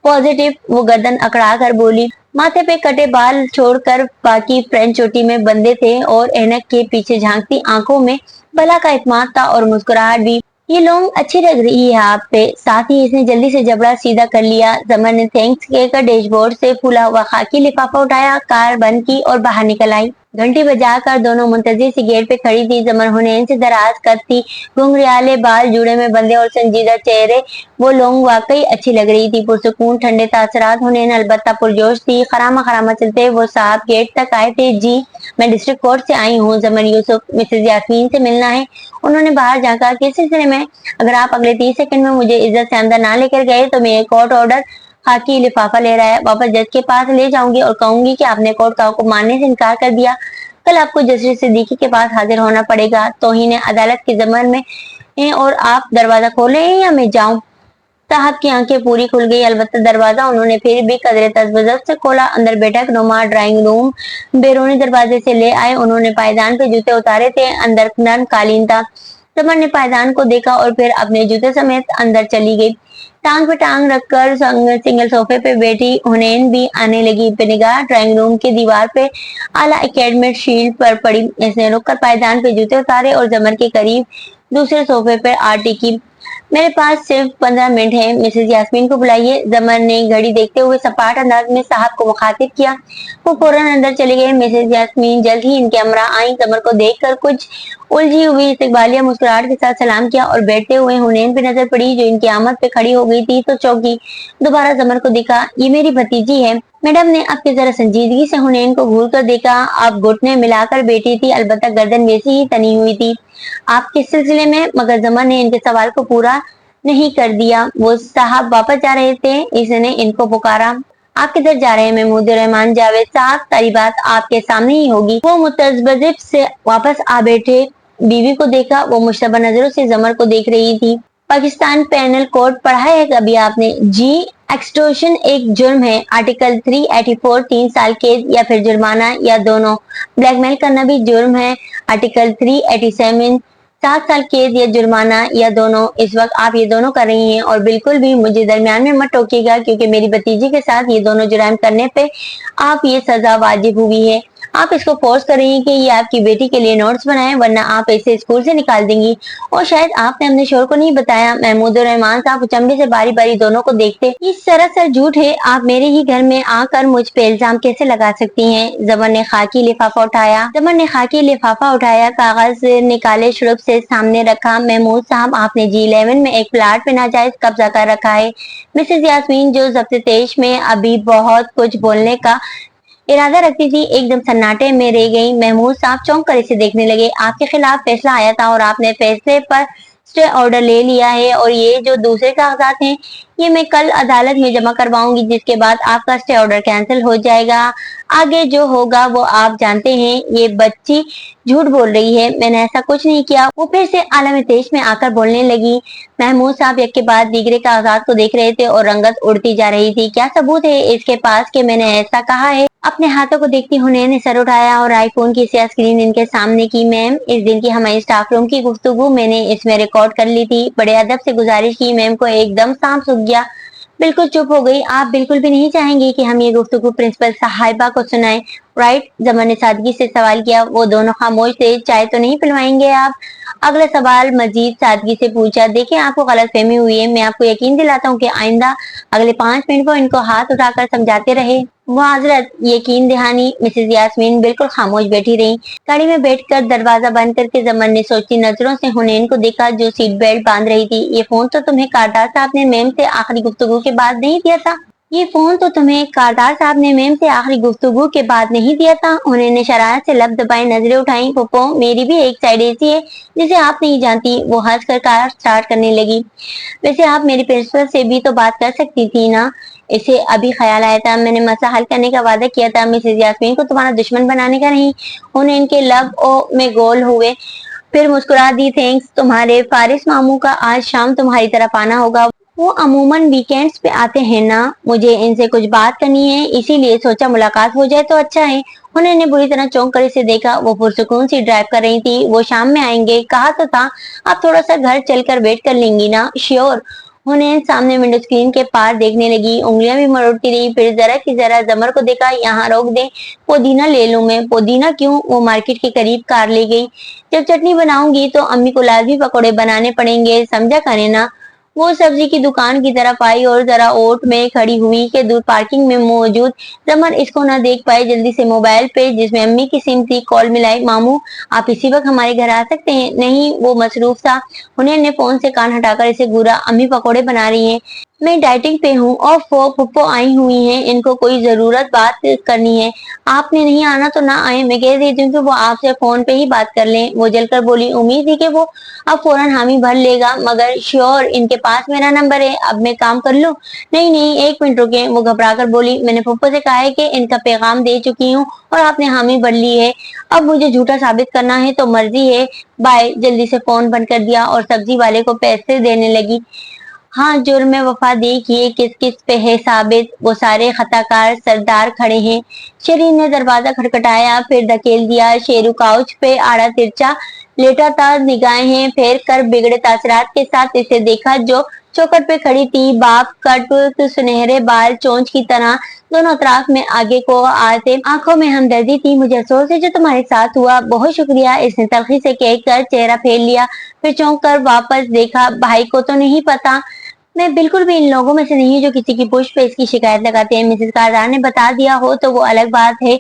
पॉजिटिव, वो गर्दन अकड़ा कर बोली। माथे पे कटे बाल छोड़कर बाकी फ्रेंच चोटी में बंधे थे और ऐनक के पीछे झांकती आंखों में भला का इत्मीनान था और मुस्कुराहट भी। ये लॉन्ग अच्छी लग रही है आप पे। साथ ही इसने जल्दी से जबड़ा सीधा कर लिया। जमन ने थैंक्स कहकर डैशबोर्ड से फूला हुआ खाकी लिफाफा उठाया, कार बंद की और बाहर निकल आई। घंटी बजाकर दोनों मुंतजिर सी गेट पे खड़ी थी। जमन हुनैन से दराज करती, घुंघराले बाल जुड़े में बंधे और संजीदा चेहरे, वो लॉन्ग वाकई अच्छी लग रही थी। पुरसुकून ठंडे तासरात हुनैन अलबत्ता पुरजोश थी। खरामा खरामा चलते वो साहब गेट तक आए थे। जी, मैं डिस्ट्रिक्ट कोर्ट से आई हूँ, जमन यूसुफ, मिसेज यास्मीन से मिलना है। उन्होंने बाहर जाकर किस सिलसिले में? अगर आप अगले 30 सेकंड में मुझे इज्जत से अंदर ना लेकर गए तो मैं कोर्ट ऑर्डर खाकी लिफाफा ले रहा है वापस जज के पास ले जाऊंगी और कहूंगी कि आपने कोर्ट का हुक्म मानने से इनकार कर दिया। कल आपको जस्टिस सिद्दीकी के पास हाजिर होना पड़ेगा। तौहीन अदालत के जमन में हैं और आप दरवाजा खोले या मैं जाऊं? साहब की आंखें पूरी खुल गई। अलबत्ता दरवाजा उन्होंने फिर भी कदरे तजबजब से खोला। अंदर बैठक नुमा ड्राइंग रूम बैरूनी दरवाजे से ले आए। उन्होंने पायदान पे जूते उतारे थे। अंदर नर्म कालीन था। समर ने पायदान को देखा और फिर अपने जूते समेत अंदर चली गई। टांग पे टांग रखकर सिंगल सोफे पे बैठी हुनैन भी आने लगी। बेनिगाह ड्राइंग रूम की दीवार पे आला एकेडमिक शील्ड पर पड़ी। इसने रुककर पायदान पे जूते उतारे और जमर के करीब दूसरे सोफे पर आ टिकी। मेरे पास सिर्फ 15 मिनट है, मिसेज यास्मीन को बुलाइए। जमर ने घड़ी देखते हुए सपाट अंदाज में साहब को मुखातिब किया। वो फौरन अंदर चले गए। मिसेज यास्मीन जल्द ही इनके हमरा आई। जमर को देखकर कुछ उलझी हुई इस्तकबालिया मुस्कुराहट के साथ सलाम किया और बैठते हुए हुनैन पे नजर पड़ी जो इनकी आमद पे खड़ी हो गई थी तो चौंकी। दोबारा जमर को देखा। ये मेरी भतीजी है। मैडम ने अब जरा संजीदगी से हुनैन को घूर कर देखा। अब घुटने मिलाकर बैठी थी, अलबत्ता गर्दन वैसी ही तनी हुई थी। आप किस सिलसिले में? मगर जमन ने इनके सवाल को पूरा नहीं कर दिया। वो साहब वापस जा रहे थे, इसने इनको पुकारा। आप किधर जा रहे हैं? महमूद रहमान जावेद साहब, सारी बात आपके सामने ही होगी। वो मुतज़ब्ज़िब से वापस आ बैठे। बीवी को देखा। वो मुश्तबा नजरों से जमर को देख रही थी। पाकिस्तान पेनल कोड पढ़ा है कभी आपने? जी। एक्सटॉर्शन एक जुर्म है। आर्टिकल 384 3 साल कैद या फिर जुर्माना या दोनों। ब्लैकमेल करना भी जुर्म है। आर्टिकल 387 7 साल कैद या जुर्माना या दोनों। इस वक्त आप ये दोनों कर रही हैं और बिल्कुल भी मुझे दरमियान में मत टोकिएगा क्योंकि मेरी भतीजी के साथ ये दोनों जुर्म करने पे आप ये सजा वाजिब हुई है। आप इसको फोर्स कर रही हैं कि ये आपकी बेटी के लिए नोट्स बनाए वरना आप इसे स्कूल से निकाल देंगी। और शायद आपने अपने शोर को नहीं बताया। महमूद और रहमान साहब अचंभे से बारी बारी दोनों को देखते। ये सरासर झूठ है। आप मेरे ही घर में आकर मुझ पे इल्जाम कैसे लगा सकती हैं? जमन ने खाकी लिफाफा उठाया। कागज निकाले, शुरुप से सामने रखा। महमूद साहब, आपने G11 में एक प्लाट पे नाजायज कब्जा कर रखा है। मिसेज यास्मीन जो जब्त तेश में अभी बहुत कुछ बोलने का इरादा रखती थी एकदम सन्नाटे में रह गई। महमूद साहब चौंक कर इसे देखने लगे। आपके खिलाफ फैसला आया था और आपने फैसले पर स्टे ऑर्डर ले लिया है और ये जो दूसरे कागजात हैं ये मैं कल अदालत में जमा करवाऊंगी जिसके बाद आपका स्टे ऑर्डर कैंसिल हो जाएगा। आगे जो होगा वो आप जानते हैं। ये बच्ची झूठ बोल रही है, मैंने ऐसा कुछ नहीं किया। वो फिर से आलम तेज में आकर बोलने लगी। महमूद साहब एक के बाद दीगरे कागजात को देख रहे थे और रंगत उड़ती जा रही थी। क्या सबूत है इसके पास कि मैंने ऐसा कहा है? अपने हाथों को देखती हुनैन ने सर उठाया और आईफोन की स्याह स्क्रीन इनके सामने की। मैम, इस दिन की हमारी स्टाफ रूम की गुफ्तगू मैंने इसमें रिकॉर्ड कर ली थी। बड़े अदब से गुजारिश की। मैम को एकदम सांप सूख गया, बिल्कुल चुप हो गई। आप बिल्कुल भी नहीं चाहेंगे कि हम ये गुफ्तगू प्रिंसिपल साहिबा को सुनाएं, राइट? जमन ने सादगी से सवाल किया। वो दोनों खामोश थे। चाय तो नहीं पिलवाएंगे आप? अगला सवाल मजीद सादगी से पूछा। देखिए, आपको गलत फहमी हुई है। मैं आपको यकीन दिलाता हूँ कि आइंदा अगले 5 मिनट को इनको हाथ उठाकर समझाते रहे। मुआजरत, यकीन दहानी। मिसेज यास्मीन बिल्कुल खामोश बैठी रही। गाड़ी में बैठकर दरवाजा बंद करके जमन ने सोचती नजरों से हुनैन को देखा जो सीट बेल्ट बांध रही थी। ये फोन तो तुम्हें कारदार साहब ने मैम से आखिरी गुफ्तगू के बाद नहीं दिया था? उन्होंने ने शरारत से लब दबाए नजरें उठाई। पप्पो, मेरी भी एक साइड ऐसी है जिसे आप नहीं जानती। वो हंस कर कार स्टार्ट करने लगी। वैसे आप मेरे प्रिंसिपल से भी तो बात कर सकती थी ना? इसे अभी ख्याल आया था। मैंने मसला हल करने का वादा किया था। मिसेज यास्मीन को तुम्हारा दुश्मन बनाने का नहीं। उन्हें इनके लब में गोल हुए, फिर मुस्कुरा दी। थैंक्स। तुम्हारे फारिस मामू का आज शाम तुम्हारी तरफ आना होगा। वो अमूमन वीकेंड्स पे आते हैं ना। मुझे इनसे कुछ बात करनी है, इसीलिए सोचा मुलाकात हो जाए तो अच्छा है। उन्होंने बुरी तरह चौंक कर इसे देखा। वो पुरसुकून सी ड्राइव कर रही थी। वो शाम में आएंगे, कहा तो था। आप थोड़ा सा घर चलकर वेट कर लेंगी ना? श्योर। उन्हें सामने विंडो स्क्रीन के पार देखने लगी, उंगलियां भी मरोड़ती रही। फिर जरा की जरा जमर को देखा, यहाँ रोक दे, पुदीना ले लूं मैं। पुदीना क्यों? वो मार्केट के करीब कार ले गई। जब चटनी बनाऊंगी तो अम्मी को लाजमी पकौड़े बनाने पड़ेंगे, समझा करीना। वो सब्जी की दुकान की तरफ आई और जरा ओट में खड़ी हुई कि दूर पार्किंग में मौजूद रमन इसको न देख पाए। जल्दी से मोबाइल पे जिसमें अम्मी की सिम थी कॉल मिलाई। मामू, आप इसी वक्त हमारे घर आ सकते हैं? नहीं, वो मसरूफ था। उन्हें ने फोन से कान हटाकर इसे घूरा। अम्मी पकौड़े बना रही हैं, मैं डाइटिंग पे हूँ। और फुप्पो आई हुई हैं, इनको कोई जरूरत बात करनी है। आपने नहीं आना तो ना आए, मैं कह देती हूँ कि वो आपसे फोन पे ही बात कर लें। वो जलकर बोली। उम्मीद थी कि वो अब फौरन हामी भर लेगा, मगर श्योर, इनके पास मेरा नंबर है, अब मैं काम कर लूं? नहीं नहीं, एक मिनट रुके। वो घबराकर बोली। मैंने फुप्पो से कहा है कि इनका पैगाम दे चुकी हूँ और आपने हामी भर ली है। अब मुझे झूठा साबित करना है तो मर्जी है। बाय। जल्दी से फोन बंद कर दिया और सब्जी वाले को पैसे देने लगी। हाँ, जुर्म वफा देखिए किस किस पे है साबित। वो सारे खताकार सरदार खड़े हैं। शेरीन ने दरवाजा खटखटाया, फिर धकेल दिया। शेरू काउच पे आड़ा तिरछा लेटा था, निगाहें फेर कर बिगड़े तासरात के साथ इसे देखा जो चौखट पे खड़ी थी। बाप कट सुनहरे बाल चोंच की तरह दोनों अतराफ में आगे को आते, आंखों में हमदर्दी थी। मुझे अफसोस है जो तुम्हारे साथ हुआ। बहुत शुक्रिया, इसने तलखी से कहकर चेहरा फेर लिया। फिर चौंक कर वापस देखा। भाई को तो नहीं पता? मैं बिल्कुल भी इन लोगों में से नहीं हूँ जो किसी की पुष्ट पे इसकी शिकायत लगाते हैं। मिसेस कारदार ने बता दिया हो तो वो अलग बात है।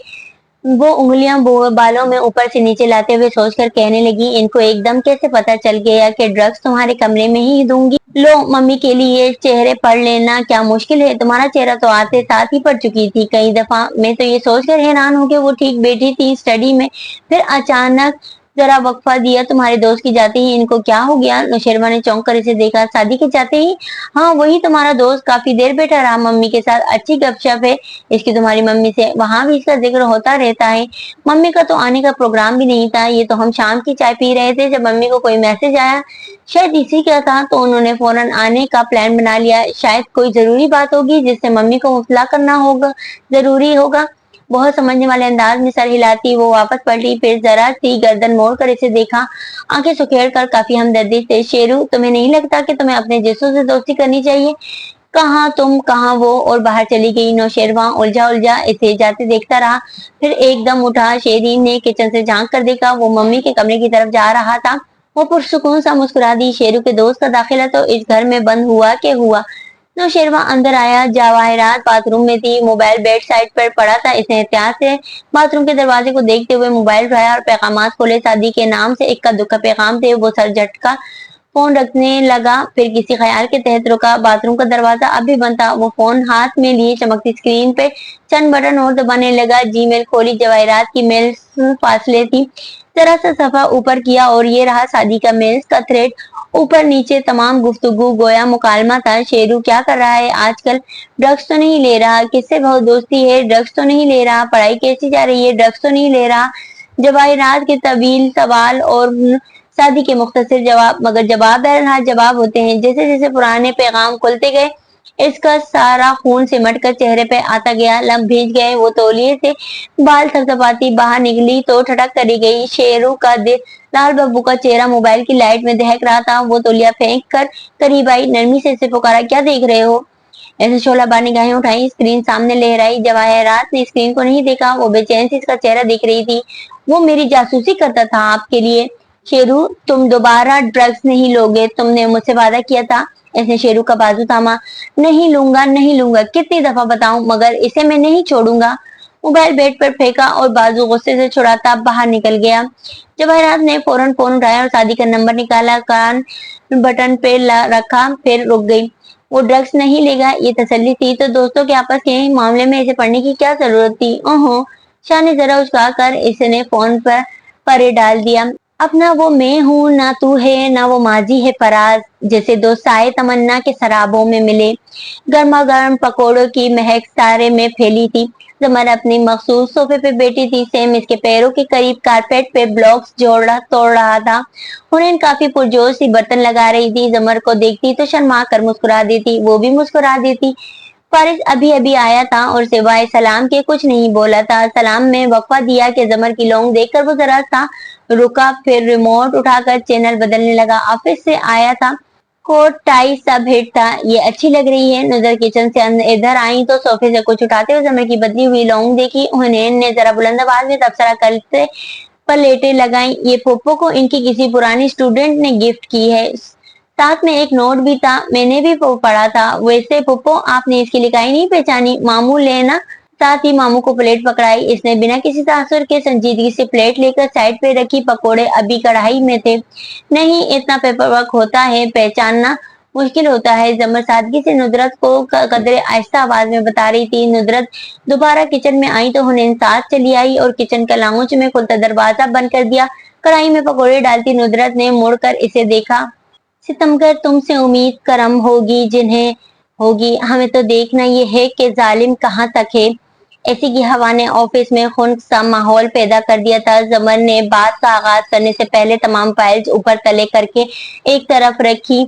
वो उंगलियां बालों में ऊपर से नीचे लाते हुए सोचकर कहने लगी, इनको एकदम कैसे पता चल गया कि ड्रग्स तुम्हारे कमरे में ही दूंगी? लो, मम्मी के लिए चेहरे पढ़ लेना क्या मुश्किल है? तुम्हारा चेहरा तो आते साथ ही पढ़ चुकी थी कई दफा। मैं तो ये सोचकर हैरान हूँ कि वो ठीक बैठी थी स्टडी में, फिर अचानक जरा वक्फा दिया तुम्हारे दोस्त की जाते ही इनको क्या हो गया? नौशेरवा ने चौंक कर इसे देखा। शादी के जाते ही? हाँ, वही तुम्हारा दोस्त काफी देर बैठा रहा मम्मी के साथ। अच्छी गपशप है इसकी तुम्हारी मम्मी से, वहां भी इसका जिक्र होता रहता है। मम्मी का तो आने का प्रोग्राम भी नहीं था, ये तो हम शाम की चाय पी रहे थे जब मम्मी को कोई मैसेज आया, शायद इसी का था, तो उन्होंने फौरन आने का प्लान बना लिया। शायद कोई जरूरी बात होगी जिससे मम्मी को मुतला करना होगा, जरूरी होगा। बहुत समझने वाले अंदाज में सर हिलाती वो वापस पलटी, फिर जरा सी गर्दन मोड़कर इसे देखा, आंखें सुखेड़ कर काफी हमदर्दी से। शेरू, तुम्हें नहीं लगता कि तुम्हें अपने जैसों से दोस्ती करनी चाहिए? कहाँ तुम कहाँ वो, और बाहर चली गई। नौशेरवा उलझा उलझा इसे जाते देखता रहा, फिर एकदम उठा। शेरीन ने किचन से झांक कर देखा, वो मम्मी के कमरे की तरफ जा रहा था। वो पुरसुकून सा मुस्कुरा दी। शेरू के दोस्त का दाखिला तो इस घर में बंद हुआ के हुआ। नौशेरवा अंदर आया। जवाहिरात बाथरूम में थी, मोबाइल बेड साइड पर पड़ा था। इसने एहतियात से बाथरूम के दरवाजे को देखते हुए मोबाइल उठाया और पैगामात खोले। शादी के नाम से इक्का दुक्का पैगाम थे। वो सर झटका फोन रखने लगा, फिर किसी ख्याल के तहत रुका। बाथरूम का दरवाजा अभी बंद था। वो फोन हाथ में लिए चमकती स्क्रीन पे चंद बटन और दबाने लगा। जीमेल खोली, जवाहिरात की मेल फासले थी। जरा सा सफा ऊपर किया और ये रहा शादी का मेल्स का थ्रेड। ऊपर नीचे तमाम गुफ्तगू गोया मुकालमा था। शेरू क्या कर रहा है आजकल? ड्रग्स तो नहीं ले रहा? किससे बहुत दोस्ती है? ड्रग्स तो नहीं ले रहा? पढ़ाई कैसी जा रही है? ड्रग्स तो नहीं ले रहा? जवाहिरात के तवील सवाल और शादी के मुख्तसर जवाब, मगर जवाब बहरहाल जवाब होते हैं। जैसे जैसे पुराने पैगाम खुलते गए इसका सारा खून सिमट कर चेहरे पे आता गया। लब भीज गए। वो तौलिए से बाल थपथपाती बाहर निकली तो ठटक करी गई। शेरू का दिल लाल बब्बू का चेहरा मोबाइल की लाइट में दहक रहा था। वो तौलिया फेंक कर करीब आई, नरमी से इसे पुकारा, क्या देख रहे हो? ऐसे शोला बार निगाहें उठाई, स्क्रीन सामने लहराई। जवाहरात ने स्क्रीन को नहीं देखा, वो बेचैन से इसका चेहरा देख रही थी। वो मेरी जासूसी करता था आपके लिए। शेरू, तुम दोबारा ड्रग्स नहीं लोगे, तुमने मुझसे वादा किया था। इसने शेरू का बाजू थामा। नहीं लूंगा, नहीं लूंगा, कितनी दफा बताऊं, मगर इसे मैं नहीं छोड़ूंगा। मोबाइल बेड पर फेंका और बाजू गुस्से से छुड़ाता बाहर निकल गया। जवाहरात ने फौरन फोन उठाया और शादी का नंबर निकाला, कान बटन पे रखा, फिर रुक गई। वो ड्रग्स नहीं लेगा, ये तसल्ली थी तो दोस्तों के आपस के मामले में इसे पढ़ने की क्या जरूरत थी? ओहो, शाह ने जरा उचका कर इसने फोन पर परे डाल दिया। अब ना वो मैं हूँ, ना तू है, ना वो माजी है फराज, जैसे दो साए तमन्ना के शराबों में मिले। गर्मा गर्म पकौड़ों की महक सारे में फैली थी। जमर अपनी मखसूस सोफे पे बैठी थी। सेम इसके पैरों के करीब कारपेट पे ब्लॉक्स तोड़ रहा था। हुनैन काफी पुरजोश सी बर्तन लगा रही थी। जमर को देखती तो शर्मा कर मुस्कुरा देती, वो भी मुस्कुरा देती। फारिस अभी अभी आया था और सिवाय सलाम के कुछ नहीं बोला था। सलाम में वक्फा दिया कि जमर की लौंग देखकर वो जरा सा रुका, फिर रिमोट उठाकर चैनल बदलने लगा। ऑफिस से आया था, कोट टाई सब हिट था, ये अच्छी लग रही है। नुजर किचन से इधर आई तो सोफे से कुछ उठाते हुए जमर की बदली हुई लौंग देखी। हुनैन ने जरा बुलंद आवाज में तबसरा करते प्लेटें लगाई। ये पोपो को इनकी किसी पुरानी स्टूडेंट ने गिफ्ट की है। साथ में एक नोट भी था, मैंने भी वो पढ़ा था। वैसे पोपो आपने इसकी लिखाई नहीं पहचानी? मामू लेना। साथ ही मामू को प्लेट पकड़ाई। इसने बिना किसी तासुर के संजीदगी से प्लेट लेकर साइड पे रखी। पकोड़े अभी कढ़ाई में थे। नहीं, इतना पेपर वर्क होता है, पहचानना मुश्किल होता है। जमर सादगी से नुजरत को कदरे आहिस्ता आवाज में बता रही थी। नुजरत दोबारा किचन में आई तो हुनैन साथ चली आई और किचन का लाउंज में खुलता दरवाजा बंद कर दिया। कढ़ाई में पकोड़े डालती नुजरत ने मुड़कर इसे देखा। सितमगर तुमसे उम्मीद करम होगी जिन्हें होगी, हमें तो देखना ये है कि जालिम कहाँ तक है। ऐसी की हवा ने ऑफिस में खुन सा माहौल पैदा कर दिया था। जमर ने बात का आगाज करने से पहले तमाम फाइल्स ऊपर तले करके एक तरफ रखी,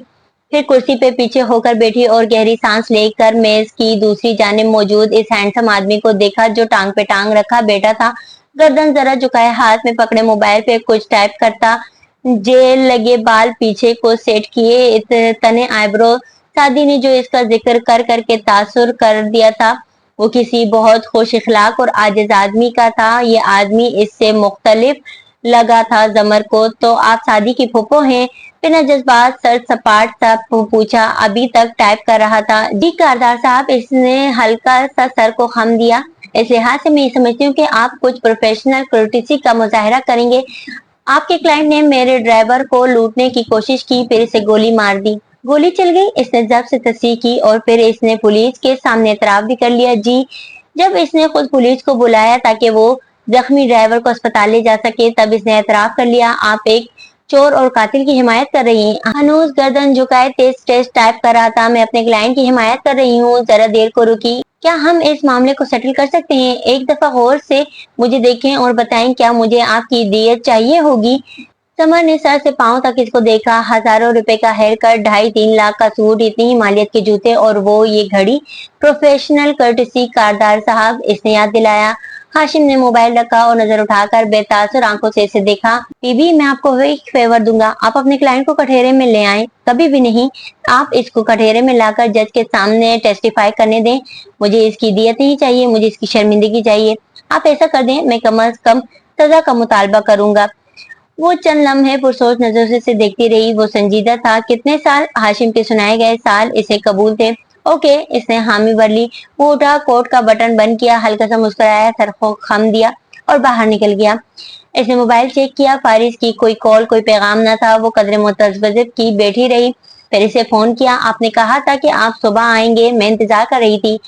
फिर कुर्सी पे पीछे होकर बैठी और गहरी सांस लेकर मेज की दूसरी जानिब मौजूद इस हैंडसम आदमी को देखा जो टांग पे टांग रखा बैठा था। गर्दन जरा झुकाए हाथ में पकड़े मोबाइल पे कुछ टाइप करता, जेल लगे बाल पीछे को सेट किए, तने आईब्रो। शादी ने जो इसका जिक्र कर करके तासुर कर दिया था वो किसी बहुत खुश इखलाक और आजिज आदमी का था। ये आदमी इससे मुख्तलिफ लगा था जमर को। तो आप शादी की फूफो हैं? बिना जज्बात सर सपाट सा पूछा। अभी तक टाइप कर रहा था। जी कारदार साहब, इसने हल्का सा सर को खम दिया। इस लिहाज से मैं ये समझती हूँ कि आप कुछ प्रोफेशनल कर्टिसी का मुजाहरा करेंगे। आपके क्लाइंट ने मेरे ड्राइवर को लूटने की कोशिश की, फिर इसे गोली मार दी। गोली चल गई? इसने जब से तस्दीक की और फिर इसने पुलिस के सामने एतराफ भी कर लिया। जी, जब इसने खुद पुलिस को बुलाया ताकि वो जख्मी ड्राइवर को अस्पताल ले जा सके तब इसने एतराफ कर लिया। आप एक चोर और कातिल की हिमायत कर रही हैं। हनूज गर्दन झुकाए तेज तेज टाइप कर रहा था। मैं अपने क्लाइंट की हिमायत कर रही हूँ। जरा देर को रुकी। क्या हम इस मामले को सेटल कर सकते हैं? एक दफा गौर से मुझे देखें और बताएं, क्या मुझे आपकी दियत चाहिए होगी? समर ने सर से पांव तक इसको देखा। हजारों रुपए का हेयर कट, 2.5-3 लाख का सूट, इतनी ही मालियत के जूते और वो ये घड़ी। प्रोफेशनल कर्टसी कारदार साहब, इसने याद दिलाया। हाशिम ने मोबाइल रखा और नजर उठाकर बेतासुर आंखों से इसे देखा। बीबी, मैं आपको एक फेवर दूंगा, आप अपने क्लाइंट को कठेरे में ले आए। कभी भी नहीं। आप इसको कठेरे में लाकर जज के सामने टेस्टिफाई करने दें। मुझे इसकी दियत नहीं चाहिए, मुझे इसकी शर्मिंदगी चाहिए। आप ऐसा कर दें, मैं कम अज कम सजा का मुतालबा करूंगा। वो चंद लम्हे पुरसोच नजर से देखती रही। वो संजीदा था। कितने साल? हाशिम के सुनाए गए साल इसे कबूल थे। ओके, इसने हामी भर ली। वो उठा, कोट का बटन बंद किया, हल्का सा मुस्कुराया, सर को खम दिया और बाहर निकल गया। इसने मोबाइल चेक किया। फारिस की कोई कॉल, कोई पैगाम न था। वो कदरे मुतज़्ज़िब की बैठी रही। फिर इसे फोन किया। आपने कहा था कि आप सुबह आएंगे, मैं इंतजार कर रही थी।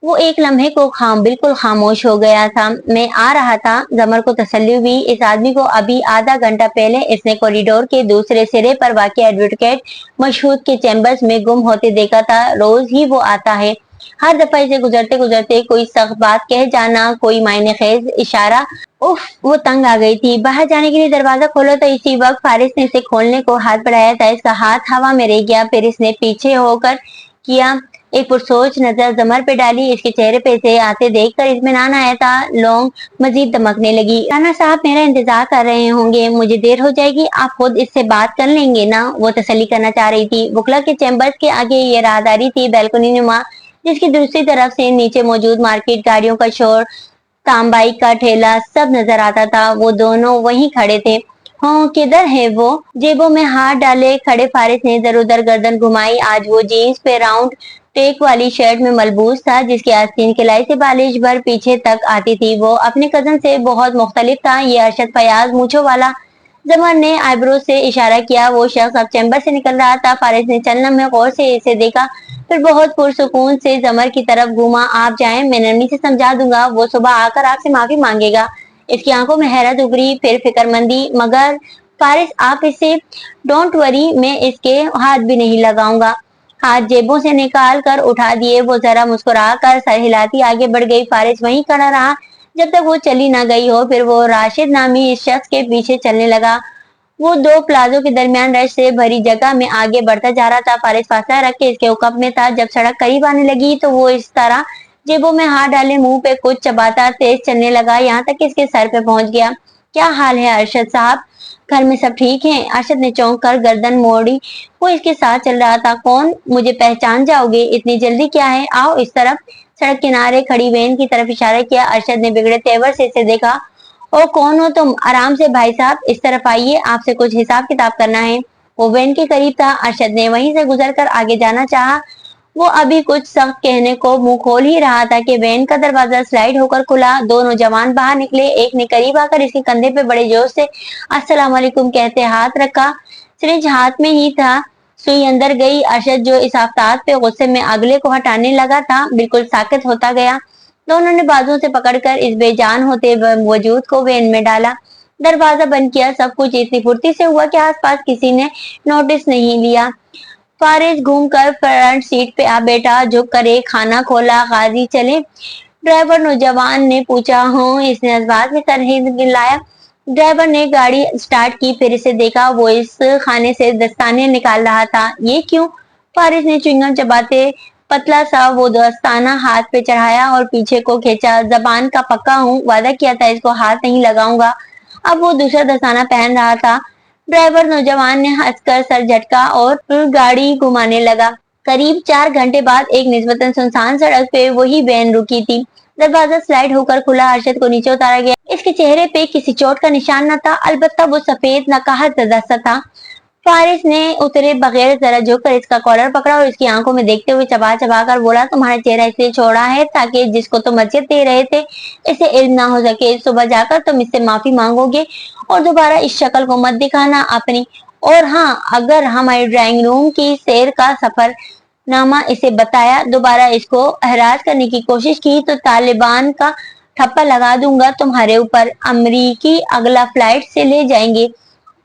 वो एक लम्हे को बिल्कुल खामोश हो गया था। मैं आ रहा था। जमर को तसल्ली हुई। इस आदमी को अभी आधा घंटा पहले इसने कॉरिडोर के दूसरे सिरे पर वाक़ एडवोकेट मशहूद के चैम्बर्स में गुम होते देखा था। रोज ही वो आता है। हर दफा इसे गुजरते गुजरते कोई सख्त बात कह जाना, कोई मायने खेज इशारा। उफ, वो तंग आ गई थी। बाहर जाने के लिए दरवाजा खोलो तो इसी वक्त फारिस ने इसे खोलने को हाथ बढ़ाया था। इसका हाथ हवा में रह गया। फिर इसने पीछे होकर किया। एक पुरसोच नजर जमर पे डाली। इसके चेहरे पे इसे आते देखकर इत्मीनान आया था। लौंग मजीद दमकने लगी। राना साहब मेरा इंतजार कर रहे होंगे, मुझे देर हो जाएगी, आप खुद इससे बात कर लेंगे ना? वो तसल्ली करना चाह रही थी। बुकला के चैम्बर्स के आगे ये राहदारी थी, बैल्कनी नुमा, जिसकी दूसरी तरफ से नीचे मौजूद मार्केट, गाड़ियों का शोर, तांबाई का ठेला सब नजर आता था। वो दोनों वहीं खड़े थे। हाँ, किधर है वो? जेबों में हाथ डाले खड़े फारिस ने इधर उधर गर्दन घुमाई। आज वो जीन्स पे राउंड टेक वाली शर्ट में मलबूस था जिसकी आस्तीन किलाई से बालिश भर पीछे तक आती थी। वो अपने कजन से बहुत मुख्तलिफ था। ये अरशद फयाज मूछों वाला। जमर ने आईब्रो से इशारा किया। वो शख्स अब चैम्बर से निकल रहा था। फारिस ने चंद लम्हे गौर से इसे देखा, फिर बहुत पुरसुकून से जमर की तरफ घूमा। आप जाएं, मैं नरमी से समझा दूंगा, वो सुबह आकर आपसे माफी मांगेगा। इसकी आंखों में हैरत उभरी, फिर फिक्रमंदी। मगर फारिस, आप इसे डोंट वरी, मैं इसके हाथ भी नहीं लगाऊंगा। हाथ जेबों से निकाल कर उठा दिए। वो जरा मुस्कुरा कर सर हिलाती आगे बढ़ गई। फारिस वहीं खड़ा रहा जब तक वो चली ना गई हो। फिर वो राशिद नामी इस शख्स के पीछे चलने लगा। वो दो प्लाजो के दरमियान रश से भरी जगह में आगे बढ़ता जा रहा था। फारिस फासला रख के इसके उकब में था। जब सड़क करीब आने लगी तो वो इस तरह जेबों में हाथ डाले मुंह पे कुछ चबाता तेज चलने लगा, यहाँ तक कि इसके सर पे पहुंच गया। क्या हाल है अरशद साहब, घर में सब ठीक हैं? अरशद ने चौंक कर गर्दन मोड़ी। वो इसके साथ चल रहा था। कौन? मुझे पहचान जाओगे? इतनी जल्दी क्या है? आओ इस तरफ। सड़क किनारे खड़ी वैन की तरफ इशारा किया। अरशद ने बिगड़े तेवर से इसे देखा। ओ कौन हो तुम? आराम से भाई साहब, इस तरफ आइए, आपसे कुछ हिसाब किताब करना है। वो वैन के करीब था। अरशद ने वहीं से गुजरकर आगे जाना चाहा। वो अभी कुछ सख्त कहने को मुंह खोल ही रहा था कि वैन का दरवाजा स्लाइड होकर खुला। दो नौजवान बाहर निकले। एक ने करीब आकर इसके कंधे पे बड़े जोर से अस्सलाम वालेकुम कहते हाथ रखा। सिरिंज हाथ में ही था। सुई अंदर गई। अरशद जो इस आफताब पे गुस्से में अगले को हटाने लगा था, बिल्कुल साकित होता गया। दोनों ने बाजुओं से पकड़कर इस बेजान होते वजूद को वैन में डाला। दरवाजा बंद किया। सब कुछ इतनी फुर्ती से हुआ कि आसपास किसी ने नोटिस नहीं लिया। फारिज घूमकर फ्रंट सीट पे आ बैठा। झुक कर एक खाना खोला। गाजी चले? ड्राइवर नौजवान ने पूछा। हूँ, इसने जज्बात में सर हिलाया। ड्राइवर ने गाड़ी स्टार्ट की। फिर इसे देखा। वो इस खाने से दस्ताने निकाल रहा था। ये क्यों? फारिज ने च्युइंगम चबाते पतला सा वो दस्ताना हाथ पे चढ़ाया और पीछे को खींचा। जबान का पक्का हूँ, वादा किया था इसको हाथ नहीं लगाऊंगा। अब वो दूसरा दस्ताना पहन रहा था। ड्राइवर नौजवान ने हंसकर सर झटका और गाड़ी घुमाने लगा। करीब 4 घंटे बाद एक निस्बतन सुनसान सड़क पे वही वैन रुकी थी। दरवाजा स्लाइड होकर खुला। अरशद को नीचे उतारा गया। इसके चेहरे पे किसी चोट का निशान न था, अलबत्ता वो सफेद नकाहत सा था। फारिस ने उतरे बगैर जरा झुककर इसका कॉलर पकड़ा और इसकी आंखों में देखते हुए चबा चबा कर बोला, तुम्हारा चेहरा इसलिए छोड़ा है ताकि जिसको तुम अजियत दे रहे थे इसे इल्म ना हो सके। सुबह जाकर तुम इससे माफी मांगोगे और दोबारा इस शक्ल को मत दिखाना अपनी। और हाँ, अगर हमारे ड्राइंग रूम की सैर का सफर नामा इसे बताया, दोबारा इसको हरास करने की कोशिश की तो तालिबान का ठप्पा लगा दूंगा तुम्हारे ऊपर। अमरीकी अगला फ्लाइट से ले जाएंगे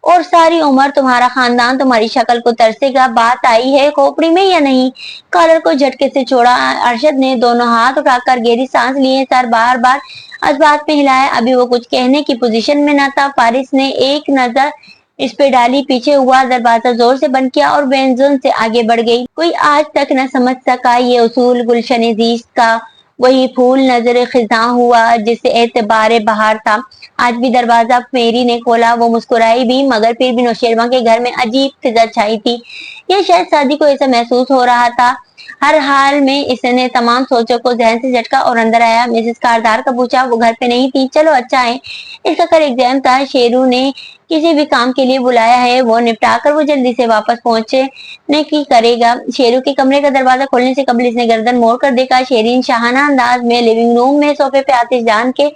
और सारी उम्र तुम्हारा खानदान तुम्हारी शक्ल को तरसेगा। बात आई है खोपड़ी में या नहीं? कॉलर को झटके से छोड़ा। अरशद ने दोनों हाथ उठाकर गहरी सांस लिए। सर बार बार जज्बात में हिलाया। अभी वो कुछ कहने की पोजीशन में न था। फारिस ने एक नजर इस पे डाली। पीछे हुआ। दरवाजा जोर से बंद किया और बेंजुन से आगे बढ़ गई। कोई आज तक न समझ सका ये उसूल गुलशन अजीज का। वही फूल नजर खिजा हुआ जिससे एतबार बहार था। आज भी दरवाजा मेरी ने खोला। वो मुस्कुराई भी, मगर फिर भी नौशेरवा के घर में अजीब फिजा छाई थी। ये शायद शादी को ऐसा महसूस हो रहा था। हर हाल में इसने तमाम सोचों को जहन से झटका और अंदर आया। मिसेस कारदार का पूछा। वो घर पे नहीं थी। चलो अच्छा है, इसका कल एग्जाम था। शेरू ने किसी भी काम के लिए बुलाया है, वो निपटा कर वो जल्दी से वापस पहुंचने की करेगा। शेरू के कमरे का दरवाजा खोलने से कबल इसने गर्दन मोड़ कर देखा। शेरीन शाहाना अंदाज में लिविंग रूम में सोफे पे आतिशदान के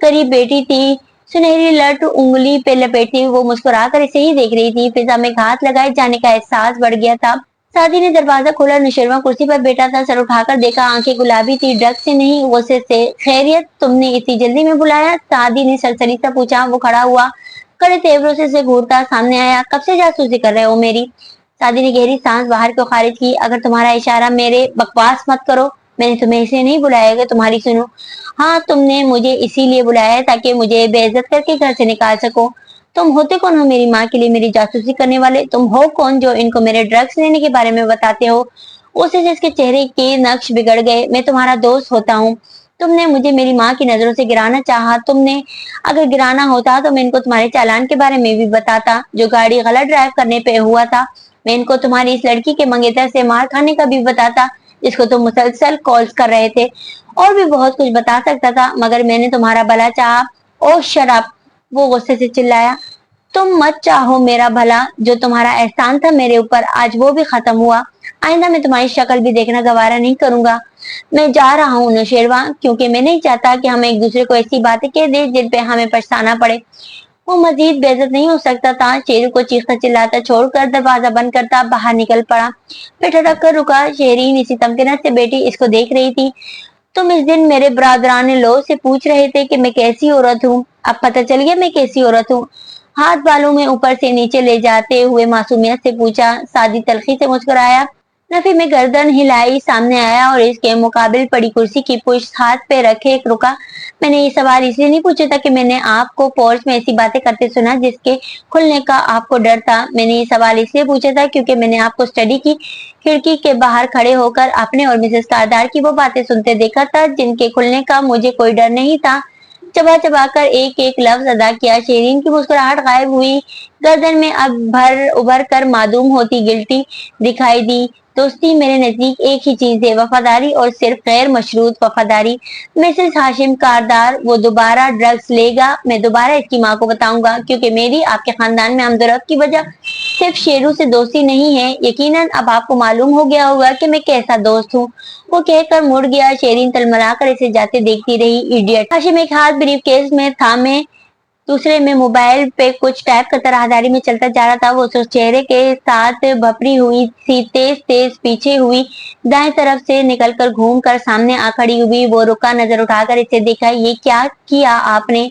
करीब बैठी थी। सुनहरी लट उंगली पे लपेटी वो मुस्कुराकर इसे ही देख रही थी। फिजा में घात लगाए जाने का एहसास बढ़ गया था। सादी ने दरवाजा खोला। नौशेरवा कुर्सी पर बैठा था। सर उठाकर देखा। आंखें गुलाबी थी, ड्रग से नहीं गुस्से से। खैरियत, तुमने इतनी जल्दी में बुलाया? सादी ने सरसरी सा पूछा। वो खड़ा हुआ। कड़े तेवरों से घूरता सामने आया। कब से जासूसी कर रहे हो मेरी? सादी ने गहरी सांस बाहर को खारिज की। अगर तुम्हारा इशारा मेरे बकवास मत करो। मैंने तुम्हें इसलिए नहीं बुलाया कि तुम्हारी सुनो। हाँ, तुमने मुझे इसीलिए बुलाया है ताकि मुझे बेइज्जत करके घर से निकाल सको। तुम होते कौन हो मेरी माँ के लिए मेरी जासूसी करने वाले? तुम हो कौन जो इनको मेरे ड्रग्स लेने के बारे में बताते हो? उसे जिसके चेहरे के नक्श बिगड़ गए। मैं तुम्हारा दोस्त होता हूँ। तुमने मुझे मेरी माँ की नजरों से गिराना चाहा। तुमने अगर गिराना होता तो मैं इनको तुम्हारे चालान के बारे में भी बताता जो गाड़ी गलत ड्राइव करने पे हुआ था। मैं इनको तुम्हारी इस लड़की के मंगेतर से मार खाने का भी बताता जिसको तुम मुसलसल कॉल्स कर रहे थे। और भी बहुत कुछ बता सकता था, मगर मैंने तुम्हारा भला चाहा। ओ शराब! वो गुस्से से चिल्लाया। तुम मत चाहो मेरा भला। जो तुम्हारा एहसान था मेरे ऊपर, आज वो भी खत्म हुआ। आइंदा मैं तुम्हारी शक्ल भी देखना गवारा नहीं करूंगा। मैं जा रहा हूँ नौशेरवा, क्योंकि मैं नहीं चाहता कि हम एक दूसरे को ऐसी बातें कह दे जिन पे हमें पछताना पड़े। वो मजीद बेइज्जत नहीं हो सकता था। शेरू को चीखता चिल्लाता छोड़कर दरवाजा बंद करता बाहर निकल पड़ा। फिर ठटक कर रुका। शेरीन इसी तमकिनत से बेटी इसको देख रही थी। तुम इस दिन मेरे बरादरान लो से पूछ रहे थे कि मैं कैसी औरत हूँ। अब पता चल गया मैं कैसी औरत हूँ। हाथ बालों में ऊपर से नीचे ले जाते हुए मासूमियत से पूछा। सादी तलखी से मुस्कुराया। नफी में गर्दन हिलाई। सामने आया और इसके मुकाबिल पड़ी कुर्सी की पुश्त हाथ पे रखे रुका। मैंने ये सवाल इसलिए नहीं पूछा था कि मैंने आपको पोर्च में ऐसी बातें करते सुना जिसके खुलने का आपको डर था। मैंने ये सवाल इसलिए पूछा था क्योंकि मैंने आपको स्टडी की खिड़की के बाहर खड़े होकर अपने और मिसेस कारदार की वो बातें सुनते देखा था जिनके खुलने का मुझे कोई डर नहीं था। चबा चबा कर एक एक लफ्ज अदा किया। शेरीन की मुस्कुराहट गायब हुई, गर्दन में अब भर उभर कर मासूम होती गिल्टी दिखाई दी। दोस्ती मेरे नजदीक एक ही चीज है, वफादारी, और सिर्फ गैर मशरूत वफादारी। मिसेस हाशिम कारदार, वो दोबारा ड्रग्स लेगा, मैं दोबारा इसकी माँ को बताऊंगा, क्योंकि मेरी आपके खानदान में हमदर्द की वजह सिर्फ शेरू से दोस्ती नहीं है। यकीनन अब आपको मालूम हो गया होगा कि मैं कैसा दोस्त हूँ। वो कहकर मुड़ गया। शेरीन तलमला कर इसे जाते देखती रही। इडियट। हाशिम एक हाथ ब्रीफ केस में थामे, दूसरे में मोबाइल पे कुछ टाइप करता राहदारी में चलता जा रहा था। वो उस चेहरे के साथ भपरी हुई थी, तेज तेज पीछे हुई, दाएं तरफ से निकलकर घूम कर सामने आ खड़ी हुई। वो रुका, नजर उठाकर इसे देखा। ये क्या किया आपने?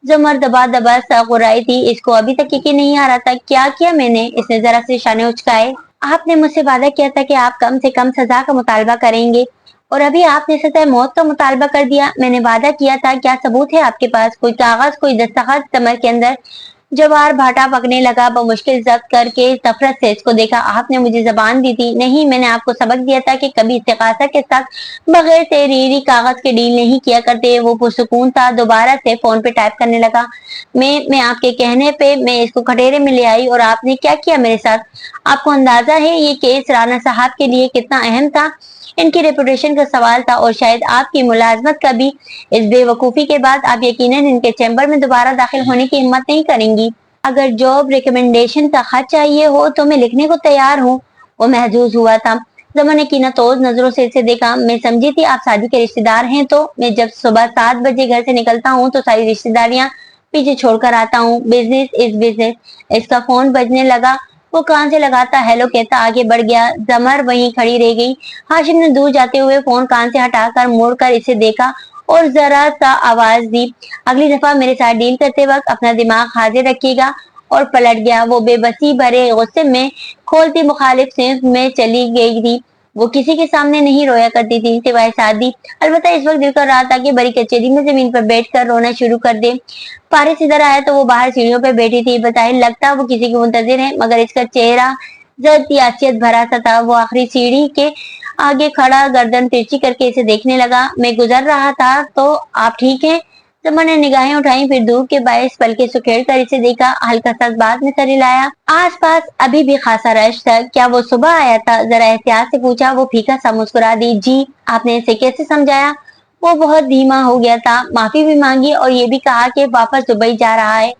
जमर दबा दबा सा गुर्राई थी। इसको अभी तक यकीन नहीं आ रहा था। क्या किया मैंने? इसने जरा से निशाने उचकाए। आपने मुझसे वादा किया था कि आप कम से कम सजा का मुतालबा करेंगे, और अभी आपने सजा मौत का मुतालबा कर दिया। मैंने वादा किया था। क्या सबूत है आपके पास? कोई कागज, कोई दस्तखत? कमर के अंदर जवार भाटा पकने लगा। बमुश्किल जब्त करके नफरत से इसको देखा। आपने मुझे जबान दी थी। नहीं, मैंने आपको सबक दिया था कि कभी इस्तिगासा के साथ बगैर तहरीरी कागज के डील नहीं किया करते। वो पुरसुकून था। दोबारा से फोन पे टाइप करने लगा। मैं आपके कहने पे मैं इसको खटेरे में ले आई, और आपने क्या किया मेरे साथ? आपको अंदाजा है ये केस राना साहब के लिए कितना अहम था? इनकी रेपुटेशन का सवाल था, और शायद आपकी मुलाजमत का भी। इस बेवकूफी के बाद आप यकीनन इनके चैम्बर में दोबारा दाखिल होने की हिम्मत नहीं करेंगी। अगर जॉब रिकमेंडेशन का खत चाहिए हो तो मैं लिखने को तैयार हूँ। वो महजूज हुआ था। जमा ने कीनातोज नजरों से इसे देखा। मैं समझी थी आप शादी के रिश्तेदार हैं, तो मैं जब सुबह 7 बजे घर से निकलता हूँ तो सारी रिश्तेदारियां पीछे छोड़कर आता हूँ। Business is business. इसका फोन बजने लगा। वो कान से लगाता हेलो कहता आगे बढ़ गया। जमर वहीं खड़ी रह गई। हाशिम ने दूर जाते हुए फोन कान से हटाकर मुड़कर इसे देखा और जरा सा आवाज दी, अगली दफा मेरे साथ डील करते वक्त अपना दिमाग हाजिर रखिएगा। और पलट गया। वो बेबसी भरे गुस्से में खोलती मुखालिफ सिंफ में चली गई थी। वो किसी के सामने नहीं रोया करती थी सिवाय शादी। अलबत्ता इस वक्त दिल कर रहा था कि बड़ी कचेरी में जमीन पर बैठकर रोना शुरू कर दे। पारिस इधर आया तो वो बाहर सीढ़ियों पर बैठी थी। बताए लगता वो किसी की मुंतजिर है, मगर इसका चेहरा जर्द यासियत भरा सा था। वो आखिरी सीढ़ी के आगे खड़ा गर्दन तिरछी करके इसे देखने लगा। मैं गुजर रहा था तो आप ठीक हैं? जमा ने निगाहें उठाई, फिर धूप के बायस पलके सुखेड़ कर इसे देखा। हल्का सा बात में सर हिलाया। आस पास अभी भी खासा रश था। क्या वो सुबह आया था? जरा एहतियात से पूछा। वो फीका सा मुस्कुरा दी। जी। आपने इसे कैसे समझाया? वो बहुत धीमा हो गया था। माफी भी मांगी और ये भी कहा कि वापस दुबई जा रहा है,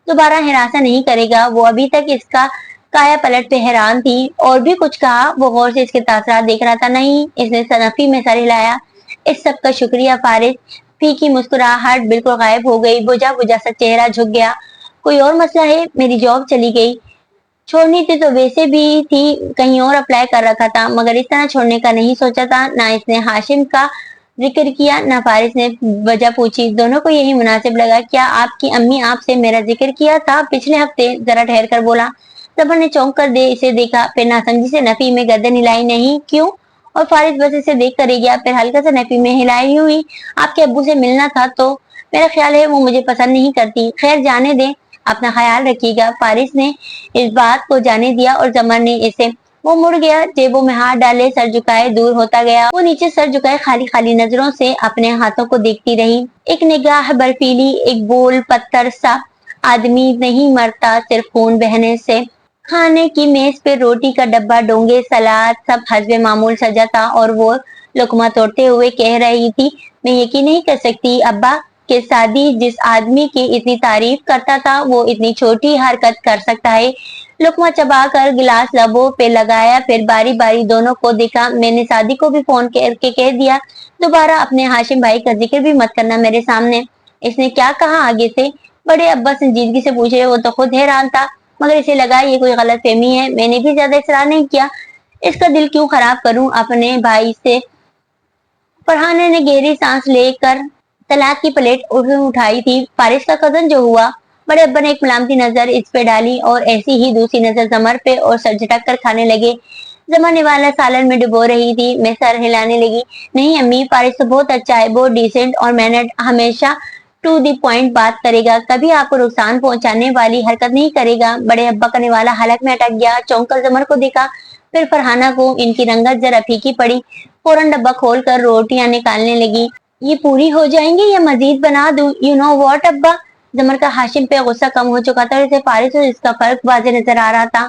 दोबारा हिरासा नहीं करेगा। वो अभी तक इसका काया पलट पे हैरान थी। और भी कुछ कहा? वो गौर से इसके तासरात देख रहा था। नहीं, इसने सनफी में सर हिलाया। इस सब का शुक्रिया फारिस। फीकी मुस्कुराहट बिल्कुल गायब हो गई। बुझा बुझा सा चेहरा झुक गया। कोई और मसला है? मेरी जॉब चली गई। छोड़नी थी तो वैसे भी थी, कहीं और अप्लाई कर रखा था, मगर इस तरह छोड़ने का नहीं सोचा था। ना इसने हाशिम का जिक्र किया, ना फारिस ने वजह पूछी। दोनों को यही मुनासिब लगा। क्या आपकी अम्मी आपसे मेरा जिक्र किया था पिछले हफ्ते? जरा ठहर कर बोला। जबर ने चौंक कर दे इसे देखा, फिर नासमझी से नफी में गर्दन हिलाई। नहीं, क्यों? और फारिस बस इसे देख कर ही गया, फिर हल्का सा नफी में हिलाई हुई। आपके अब्बू से मिलना था, तो मेरा ख्याल है वो मुझे पसंद नहीं करती। खैर जाने दे, अपना ख्याल रखिएगा। फारिस ने इस बात को जाने दिया और जमर ने इसे। वो मुड़ गया, जेबों में हाथ डाले सर झुकाए दूर होता गया। वो नीचे सर झुकाए खाली खाली नजरों से अपने हाथों को देखती रही। एक निगाह बर्फीली, एक बोल पत्थर सा। आदमी नहीं मरता सिर्फ खून बहने से। खाने की मेज पे रोटी का डब्बा, डोंगे, सलाद, सब हस्बे मामूल सजा था, और वो लुकमा तोड़ते हुए कह रही थी, मैं यकीन नहीं कर सकती अब्बा के शादी जिस आदमी की इतनी तारीफ करता था वो इतनी छोटी हरकत कर सकता है। लुकमा चबा कर गिलास लबों पे लगाया, फिर बारी बारी दोनों को देखा। मैंने शादी को भी फोन करके कह दिया, दोबारा अपने हाशिम भाई का जिक्र भी मत करना मेरे सामने। इसने क्या कहा आगे से? बड़े अब्बा संजीदगी से पूछे। वो तो खुद हैरान था, मगर इसे लगा ये कोई गलत फहमी है। मैंने भी ज्यादा इसरार नहीं किया, इसका दिल क्यों खराब करूं अपने भाई से। फरहाना ने गहरी सांस लेकर तलाक की प्लेट उठाई थी। फारिस का कजन जो हुआ। बड़े अब्बा ने एक मलामती नजर इस पे डाली और ऐसी ही दूसरी नजर जमर पे, और सर झटक कर खाने लगे। जमर निवाला सालन में डुबो रही थी। मैं सर हिलाने लगी। नहीं अम्मी, फारिस तो बहुत अच्छा है, बहुत डिसेंट और मैनर्ड, हमेशा टू दी पॉइंट बात करेगा, कभी आपको नुकसान पहुंचाने वाली हरकत नहीं करेगा। बड़े अब्बा का निवाला हलक में अटक गया। चौंक जमर को देखा, फिर फरहाना को। इनकी रंगत जरा फीकी पड़ी। फौरन डब्बा खोलकर रोटियां निकालने लगी। ये पूरी हो जाएंगी या मजीद बना दूं? यू नो व्हाट अब्बा? जमर का हाशिम पे गुस्सा कम हो चुका था और इसे फारिस और इसका फर्क वाज़ेह नजर आ रहा था।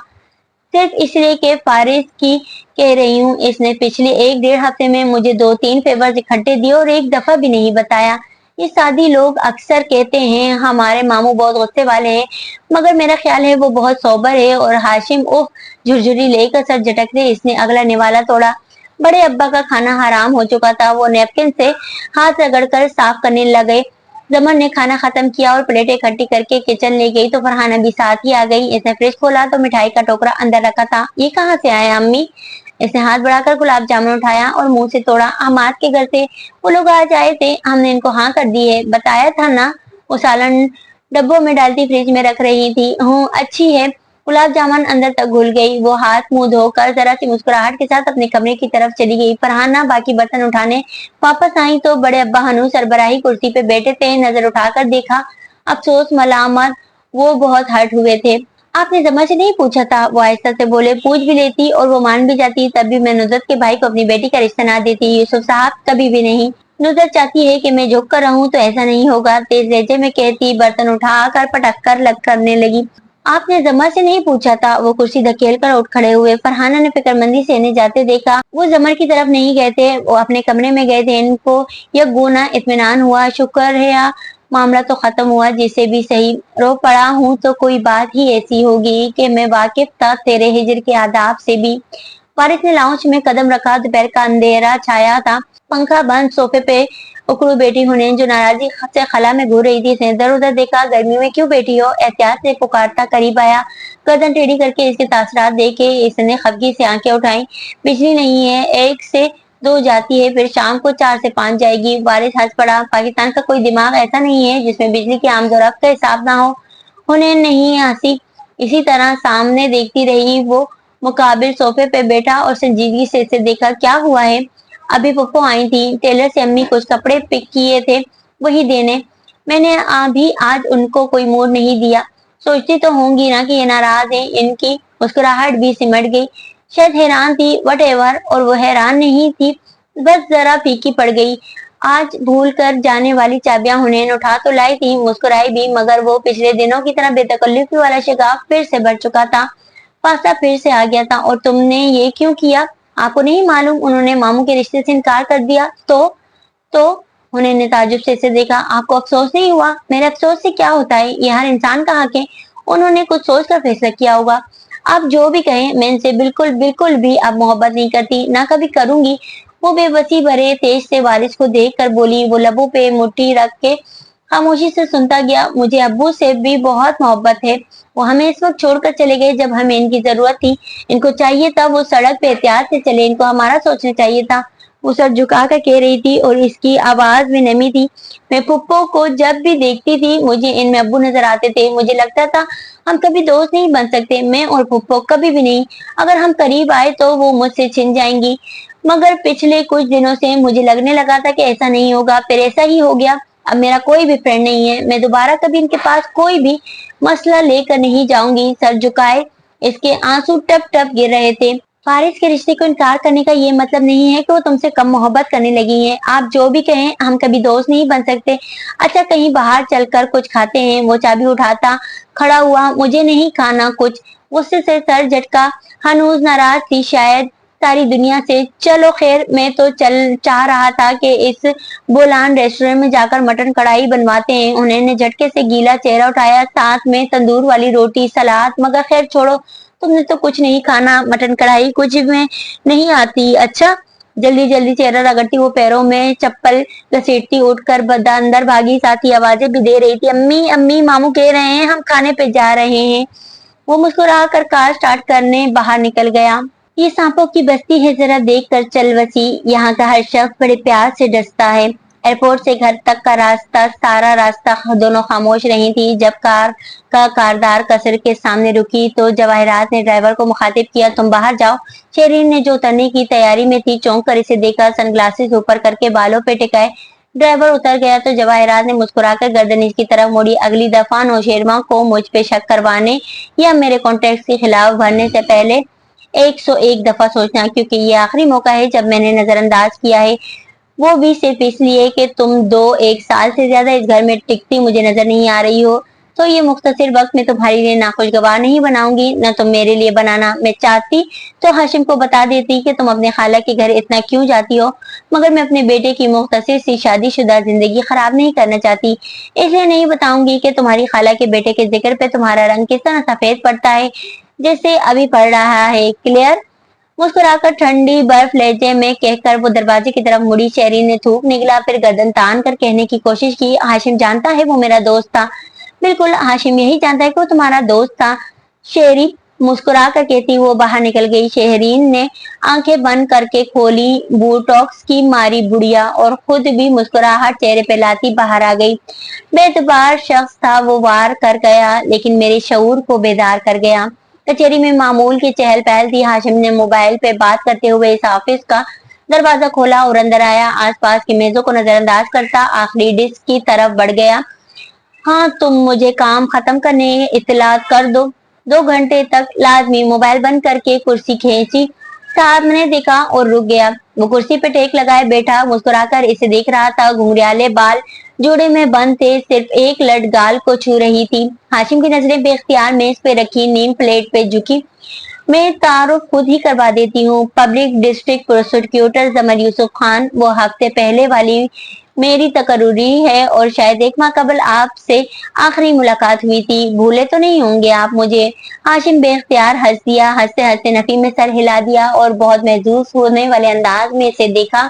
सिर्फ इसलिए कि फारिस की कह रही हूँ, इसने पिछले 1 डेढ़ हफ्ते में मुझे 2 3 फेवर्स इकट्ठे दिए और एक दफा भी नहीं बताया। ये सादी लोग अक्सर कहते हैं हमारे मामू बहुत गुस्से वाले हैं, मगर मेरा ख्याल है वो बहुत सोबर है। और हाशिम उफ, झुरझुरी लेकर सर झटकते इसने अगला निवाला तोड़ा। बड़े अब्बा का खाना हराम हो चुका था। वो नैपकिन से हाथ रगड़कर साफ करने लगे। जमन ने खाना खत्म किया और प्लेटें इकट्ठी करके किचन ले गई तो फरहाना भी साथ ही आ गई। इसने फ्रिज खोला तो मिठाई का टोकरा अंदर रखा था। ये कहाँ से आया अम्मी? इसने हाथ बढ़ाकर गुलाब जामुन उठाया और मुंह से तोड़ा। अमाद के घर से वो लोग आज आए थे, हमने इनको हाँ कर दी है, बताया था ना। वो सालन डब्बों में डालती फ्रिज में रख रही थी। हूँ अच्छी है। गुलाब जामुन अंदर तक घुल गई। वो हाथ मुंह धोकर जरा सी मुस्कुराहट के साथ अपने कमरे की तरफ चली गई। फरहाना बाकी बर्तन उठाने वापस आई तो बड़े अब्बा हनू सरबराही कुर्सी पे बैठे थे। नजर उठाकर देखा, अफसोस मलामत, वो बहुत हर्ट हुए थे। आपने जमा से नहीं पूछा था? वो आहिस्ता से बोले। पूछ भी लेती और वो मान भी जाती तब भी मैं नुसरत के भाई को अपनी बेटी का रिश्ता ना देती। यूसुफ साहब कभी भी नहीं। नुसरत चाहती है कि मैं झुक कर रहूं तो ऐसा नहीं होगा, तेज लहजे में कहती। बर्तन उठा कर पटक कर लग करने लगी। आपने जमा से नहीं पूछा था? वो कुर्सी धकेल कर उठ खड़े हुए। फरहाना ने फिक्रमंदी से इन्हें जाते देखा। वो जमर की तरफ नहीं गए थे, वो अपने कमरे में गए थे। इनको यह गुना इत्मीनान हुआ। शुक्र है या मामला तो खत्म हुआ। जिसे भी सही रो पड़ा हूँ तो कोई बात ही ऐसी होगी कि मैं वाकिफ था तेरे हिजर के आदाब से भी। फारिस ने लाउंज में कदम रखा। दोपहर का अंधेरा छाया था। पंखा बंद सोफे पे उकड़ू बैठी हुनैन जो नाराजगी से खला में घूर रही थी। इसने इधर उधर देखा। गर्मी में क्यों बैठी हो? एहतियात से पुकारता करीब आया। गर्दन टेढ़ी करके इसके तासरात देखे इसने खफगी से आंखें उठाई। बिजली नहीं है, 1 से 2 जाती है, फिर शाम को 4 से 5 जाएगी। वारिस हंस पड़ा। पाकिस्तान का कोई दिमाग ऐसा नहीं है जिसमें बिजली के आमद और रफ्त का हिसाब ना हो। हुनैन नहीं हंसी। इसी तरह सामने देखती रही। वो मुकाबिल सोफे पे बैठा और संजीदगी से इसे देखा। क्या हुआ है? अभी पप्पो आई थी, टेलर से अम्मी कुछ कपड़े पिक किए थे, वही देने। मैंने अभी आज उनको कोई मूड नहीं दिया। सोचती तो होंगी ना कि ये नाराज है। इनकी मुस्कुराहट भी सिमट गई। शायद हैरान थी, वट एवर। और वो हैरान नहीं थी, बस जरा फीकी पड़ गई। आज भूल कर जाने वाली चाबियां हुनैन उठा तो लाई थी, मुस्कुराई भी, मगर वो पिछले दिनों की तरह बेतकल्लुफी वाला शगाफ फिर से बढ़ चुका था। फासला फिर से आ गया था। और तुमने ये क्यों किया? आपको नहीं मालूम उन्होंने मामू के रिश्ते से इनकार कर दिया? तो उन्होंने ताजुब से इसे देखा। आपको अफसोस नहीं हुआ? मेरे अफसोस से क्या होता है? ये हर इंसान का हक है। उन्होंने कुछ सोच कर फैसला किया होगा। आप जो भी कहें, मैं इनसे बिल्कुल बिल्कुल भी अब मोहब्बत नहीं करती, ना कभी करूंगी। वो बेबसी भरे तेज से वारिस को देख कर बोली। वो लबों पे मुट्ठी रख के खामोशी से सुनता गया। मुझे अब्बू से भी बहुत मोहब्बत है। वो हमें इस वक्त छोड़कर चले गए जब हमें इनकी जरूरत थी। इनको चाहिए था वो सड़क पे एहतियात से चले, इनको हमारा सोचना चाहिए था। वो सर झुका कर कह रही थी और इसकी आवाज में नमी थी। मैं पुप्पो को जब भी देखती थी मुझे इनमें अब्बू नजर आते थे। मुझे लगता था हम कभी दोस्त नहीं बन सकते, मैं और पुप्पो कभी भी नहीं। अगर हम करीब आए तो वो मुझसे छिन जाएंगी। मगर पिछले कुछ दिनों से मुझे लगने लगा था कि ऐसा नहीं होगा, फिर ऐसा ही हो गया। अब मेरा कोई भी फ्रेंड नहीं है। मैं दोबारा कभी इनके पास कोई भी मसला लेकर नहीं जाऊंगी। सर झुकाए इसके आंसू टप टप गिर रहे थे। फारिस के रिश्ते को इनकार करने का ये मतलब नहीं है कि वो तुमसे कम मोहब्बत करने लगी हैं। आप जो भी कहें, हम कभी दोस्त नहीं बन सकते। अच्छा कहीं बाहर चलकर कुछ खाते हैं? वो चाबी उठाता खड़ा हुआ। मुझे नहीं खाना कुछ। गुस्से से सर झटका। हनूज नाराज थी शायद सारी दुनिया से। चलो खैर, मैं तो चल चाह रहा था कि इस बोलान रेस्टोरेंट में जाकर मटन कढ़ाई बनवाते हैं। उन्होंने झटके से गीला चेहरा उठाया, साथ में तंदूर वाली रोटी सलाद। मगर खैर छोड़ो, तुमने तो कुछ नहीं खाना। मटन कढ़ाई कुछ में नहीं आती। अच्छा। जल्दी जल्दी चेहरा रगड़ती वो पैरों में चप्पल घसीटती उठकर बदा अंदर भागी। साथ ही आवाजें भी दे रही थी। अम्मी अम्मी, मामू कह रहे हैं हम खाने पे जा रहे हैं। वो मुस्कुरा कर कार स्टार्ट करने बाहर निकल गया। ये सांपों की बस्ती है, जरा देख कर चल वसी। यहाँ का हर शख्स बड़े प्यार से डसता है। एयरपोर्ट से घर तक का रास्ता, सारा रास्ता दोनों खामोश रही थी। जब कार का कारदार कसर के सामने रुकी तो जवाहिरात ने ड्राइवर को मुखातिब किया, तुम बाहर जाओ। शेरीन ने जो उतरने की तैयारी में थी चौंक कर इसे देखा। सनग्लासेस ऊपर करके बालों पे टिकाए ड्राइवर उतर गया तो जवाहिरात ने मुस्कुराकर गर्दन इसकी तरफ मोड़ी। अगली दफा नौशेरमा को मुझ पे शक करवाने या मेरे कॉन्टेक्ट के खिलाफ भरने से पहले 101 दफा सोचना, क्योंकि ये आखिरी मौका है जब मैंने नजरअंदाज किया है। वो भी सिर्फ इसलिए कि तुम 1 साल से ज्यादा इस घर में टिकती मुझे नजर नहीं आ रही हो। तो ये मुख्तसर वक्त में तुम्हारे लिए नाखुशगवार नहीं बनाऊंगी, न तुम मेरे लिए बनाना। मैं चाहती तो हाशिम को बता देती कि तुम अपने खाला के घर इतना क्यों जाती हो, मगर मैं अपने बेटे की मुख्तसर सी शादीशुदा जिंदगी खराब नहीं करना चाहती, इसलिए नहीं बताऊंगी कि तुम्हारी खाला के बेटे के जिक्र पे तुम्हारा रंग किस तरह सफेद पड़ता है, जैसे अभी पड़ रहा है। क्लियर? मुस्कुराकर ठंडी बर्फ लहजे में कहकर वो दरवाजे की तरफ मुड़ी। शहरी ने थूक निकला, फिर गर्दन तान कर कहने की कोशिश की, हाशिम जानता है वो मेरा दोस्त था। बिल्कुल, हाशिम यही जानता है कि वो तुम्हारा दोस्त था। शेरी मुस्कुरा कर कहती वो बाहर निकल गई। शहरीन ने आंखें बंद करके खोली, बोटॉक्स की मारी बुढ़िया और खुद भी मुस्कुराहट चेहरे पे लाती बाहर आ गई। बेतबार शख्स था वो, वार कर गया लेकिन मेरे शऊर को बेदार कर गया। कचहरी में मामूल की चहल पहल थी। हाशिम ने मोबाइल पे बात करते हुए इस ऑफिस का दरवाजा खोला और अंदर आया। आसपास की मेजों को नजरअंदाज करता आखिरी डिस्क की तरफ बढ़ गया। हाँ, तुम मुझे काम खत्म करने इत्तलात कर दो, 2 घंटे तक लाजमी। मोबाइल बंद करके कुर्सी खींची, सामने देखा और रुक गया। वो कुर्सी पे टेक लगाए बैठा मुस्कुराकर इसे देख रहा था। घुंघराले बाल जोड़े में बंद थे, सिर्फ एक लट गाल को छू रही थी। हाशिम की नजरें बेख्तियार मेज पे रखी नीम प्लेट पे झुकी। मैं तारुफ खुद ही करवा देती हूँ, पब्लिक डिस्ट्रिक्ट प्रोसिक्यूटर जमर यूसुफ खान। वो हफ्ते पहले वाली मेरी तकर्री है और शायद 1 माह कबल आपसे आखिरी मुलाकात हुई थी। भूले तो नहीं होंगे आप मुझे? हाशिम बेख्तियार हंस दिया। हंसते हंसते नफी में सर हिला दिया और बहुत महजूस होने वाले अंदाज में इसे देखा।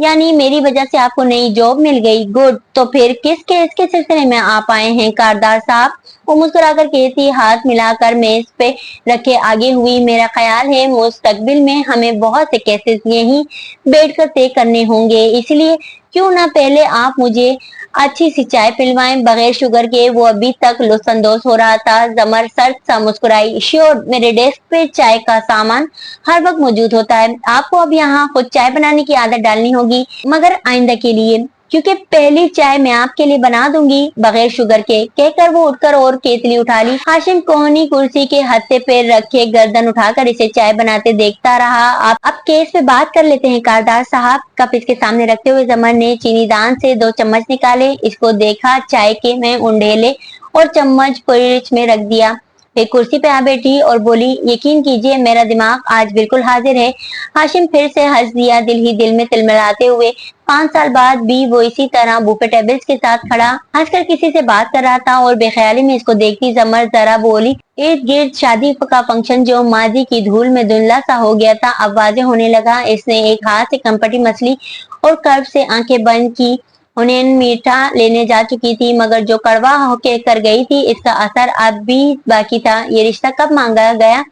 यानी मेरी वजह से आपको नई जॉब मिल गई? गुड। तो फिर किस केस के सिलसिले में आप आए हैं कारदार साहब? वो मुस्कुराकर कहती, हाथ मिलाकर मेज पे रखे आगे हुई। मेरा ख्याल है मुस्तकबिल में हमें बहुत से केसेस यहीं बैठकर तय करने होंगे, इसलिए क्यों ना पहले आप मुझे अच्छी सी चाय पिलवाएं बगैर शुगर के। वो अभी तक लुत्फानंदोज हो रहा था। जमर सर्द सा मुस्कुराई। श्योर, मेरे डेस्क पे चाय का सामान हर वक्त मौजूद होता है। आपको अब यहाँ खुद चाय बनाने की आदत डालनी होगी, मगर आइंदा के लिए, क्योंकि पहली चाय मैं आपके लिए बना दूंगी बगैर शुगर के। कहकर वो उठकर और केतली उठा ली। हाशिम कोहनी कुर्सी के हत्थे पैर रखे गर्दन उठाकर इसे चाय बनाते देखता रहा। आप अब केस पे बात कर लेते हैं कारदार साहब। कप इसके सामने रखते हुए जमर ने चीनीदान से 2 चम्मच निकाले, इसको देखा, चाय के में उंडेले और चम्मच परिच में रख दिया। वे कुर्सी पे आ बैठी और बोली, यकीन कीजिए मेरा दिमाग आज बिल्कुल हाजिर है। हाशिम फिर से हंस दिया, दिल ही दिल में तिलमिलाते हुए। 5 साल बाद भी वो इसी तरह बुफे टेबल्स के साथ खड़ा हंसकर किसी से बात कर रहा था और बेख्याली में इसको देखती जमर जरा बोली। इर्द गिर्द शादी का फंक्शन जो माजी की धूल में धुंधला सा हो गया था अब वाज़ेह होने लगा। इसने एक हाथ से कंपटी मसली और कर्ब से आंखें बंद की। उन्हें मीठा लेने जा चुकी थी, मगर जो कड़वा होके कर गई थी इसका असर अब भी बाकी था। ये रिश्ता कब मांगा गया,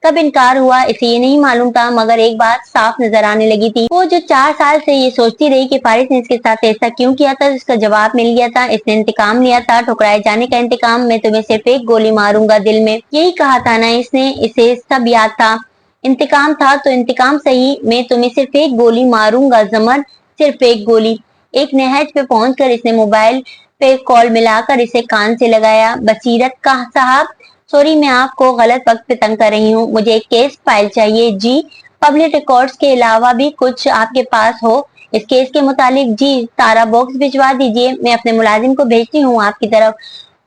कब इनकार हुआ, इसे ये नहीं मालूम था, मगर एक बात साफ नजर आने लगी थी। वो जो 4 साल से ये सोचती रही कि फारिस ने इसके साथ ऐसा क्यों किया था, इसका जवाब मिल गया था। इसने इंतकाम लिया था, ठुकराए जाने का इंतकाम। मैं तुम्हें सिर्फ एक गोली मारूंगा, दिल में यही कहा था ना इसने। इसे सब याद था। इंतकाम था तो इंतकाम सही, मैं तुम्हें सिर्फ एक गोली मारूंगा जमर, सिर्फ एक गोली। एक नहज पे पहुंचकर इसने मोबाइल पे कॉल मिलाकर इसे कान से लगाया। बसीरत का साहब, सॉरी मैं आपको गलत वक्त पे तंग कर रही हूँ, मुझे एक केस फाइल चाहिए। जी? पब्लिक रिकॉर्ड्स के अलावा भी कुछ आपके पास हो इस केस के मुतालिक? जी। तारा बॉक्स भिजवा दीजिए, मैं अपने मुलाजिम को भेजती हूँ आपकी तरफ।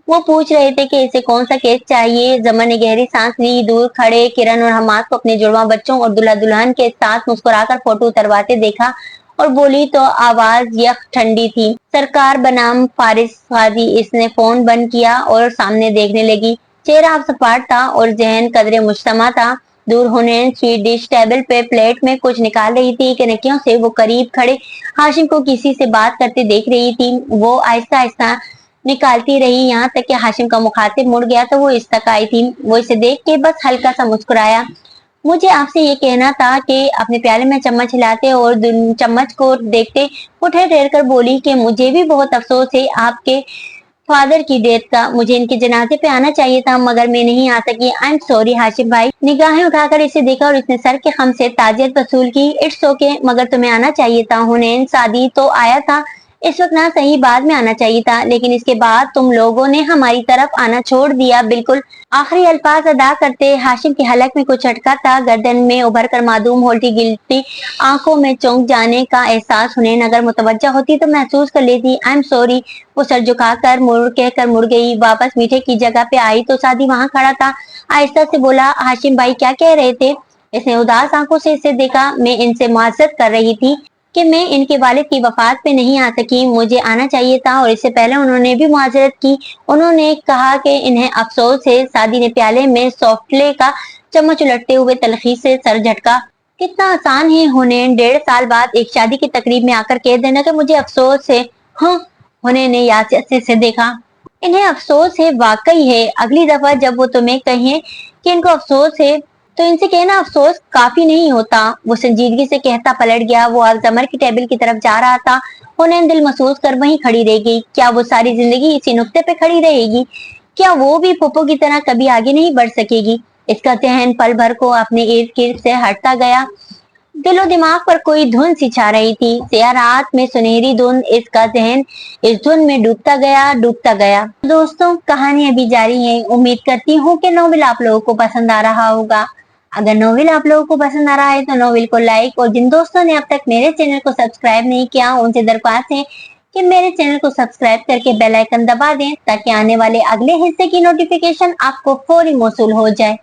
वो पूछ रहे थे कि इसे कौन सा केस चाहिए। जमन ने गहरी सांस ली। दूर खड़े किरण और हमाद को अपने जुड़वा बच्चों और दुल्हा दुल्हन के साथ मुस्कुराकर फोटो उतरवाते देखा और बोली तो आवाज यख ठंडी थी, सरकार बनाम फारिस गाजी। इसने फोन बंद किया और सामने देखने लगी। चेहरा अब सपाट था और जहन कदरे मुश्तमा था। दूर होने स्वीट डिश टेबल पे प्लेट में कुछ निकाल रही थी कि नकियों से वो करीब खड़े हाशिम को किसी से बात करते देख रही थी। वो आहिस्ता आहिस्ता निकालती रही, यहाँ तक कि हाशिम का मुखातिब मुड़ गया तो वो इस तक आई थी। वो इसे देख के बस हल्का सा मुस्कुराया। मुझे आपसे ये कहना था कि अपने प्याले में चम्मच हिलाते और चम्मच को देखते वो ठहर ठहर कर बोली कि मुझे भी बहुत अफसोस है आपके फादर की डेथ का। मुझे इनके जनाजे पे आना चाहिए था मगर मैं नहीं आ सकी। आई एम सॉरी हाशिम भाई। निगाहें उठाकर इसे देखा और इसने सर के खम से ताजियत वसूल की। इट्स ओके, मगर तुम्हें आना चाहिए था। हुनैन सादी तो आया था, इस वक्त ना सही बाद में आना चाहिए था, लेकिन इसके बाद तुम लोगों ने हमारी तरफ आना छोड़ दिया। बिल्कुल आखिरी अल्फाज अदा करते हाशिम की हलक में कुछ अटका था। गर्दन में उभर कर मासूम होती गिरती आंखों में चौंक जाने का एहसास हुनैन अगर मुतवज्जा होती तो महसूस कर लेती। I am sorry. वो सर झुकाकर मुड़ गई। वापस मीठे की जगह पे आई तो सादी वहां खड़ा था। आहिस्ता से बोला, हाशिम भाई क्या कह रहे थे? इसने उदास आंखों से इसे देखा। मैं इनसे माजरत कर रही थी कि मैं इनके वालिद की वफात पे नहीं आ सकी, मुझे आना चाहिए था। और इससे पहले उन्होंने भी माजरत की। उन्होंने कहा कि इन्हें अफसोस है। सादी ने प्याले में सॉफ्टले का चम्मच उलटते हुए तलखी से सर झटका। कितना आसान है हुनैन 1.5 साल बाद एक शादी की तकरीब में आकर कह देना कि मुझे अफसोस है। हाँ, हुनैन ने यासिर से देखा। इन्हें अफसोस है, वाकई है। अगली दफा जब वो तुम्हें कहें कि इनको अफसोस है तो इनसे कहना अफसोस काफी नहीं होता। वो संजीदगी से कहता पलट गया। वो अल्जमर की टेबल की तरफ जा रहा था। हुनैन दिल महसूस कर वहीं खड़ी रह गई। क्या वो सारी जिंदगी इसी नुक्ते पे खड़ी रहेगी? क्या वो भी पुप्पो की तरह कभी आगे नहीं बढ़ सकेगी? इसका जहन पल भर को अपने इर्द गिर्द से हटता गया। दिलो दिमाग पर कोई धुन सी छा रही थी। सिया रात में सुनहरी धुन। इसका जहन इस धुन में डूबता गया। दोस्तों, कहानी अभी जारी है। उम्मीद करती हूँ कि नॉवेल आप लोगों को पसंद आ रहा होगा। अगर नॉवेल आप लोगों को पसंद आ रहा है तो नॉवेल को लाइक, और जिन दोस्तों ने अब तक मेरे चैनल को सब्सक्राइब नहीं किया उनसे दरख्वास्त है कि मेरे चैनल को सब्सक्राइब करके बेल आइकन दबा दें ताकि आने वाले अगले हिस्से की नोटिफिकेशन आपको फौरी मौसूल हो जाए।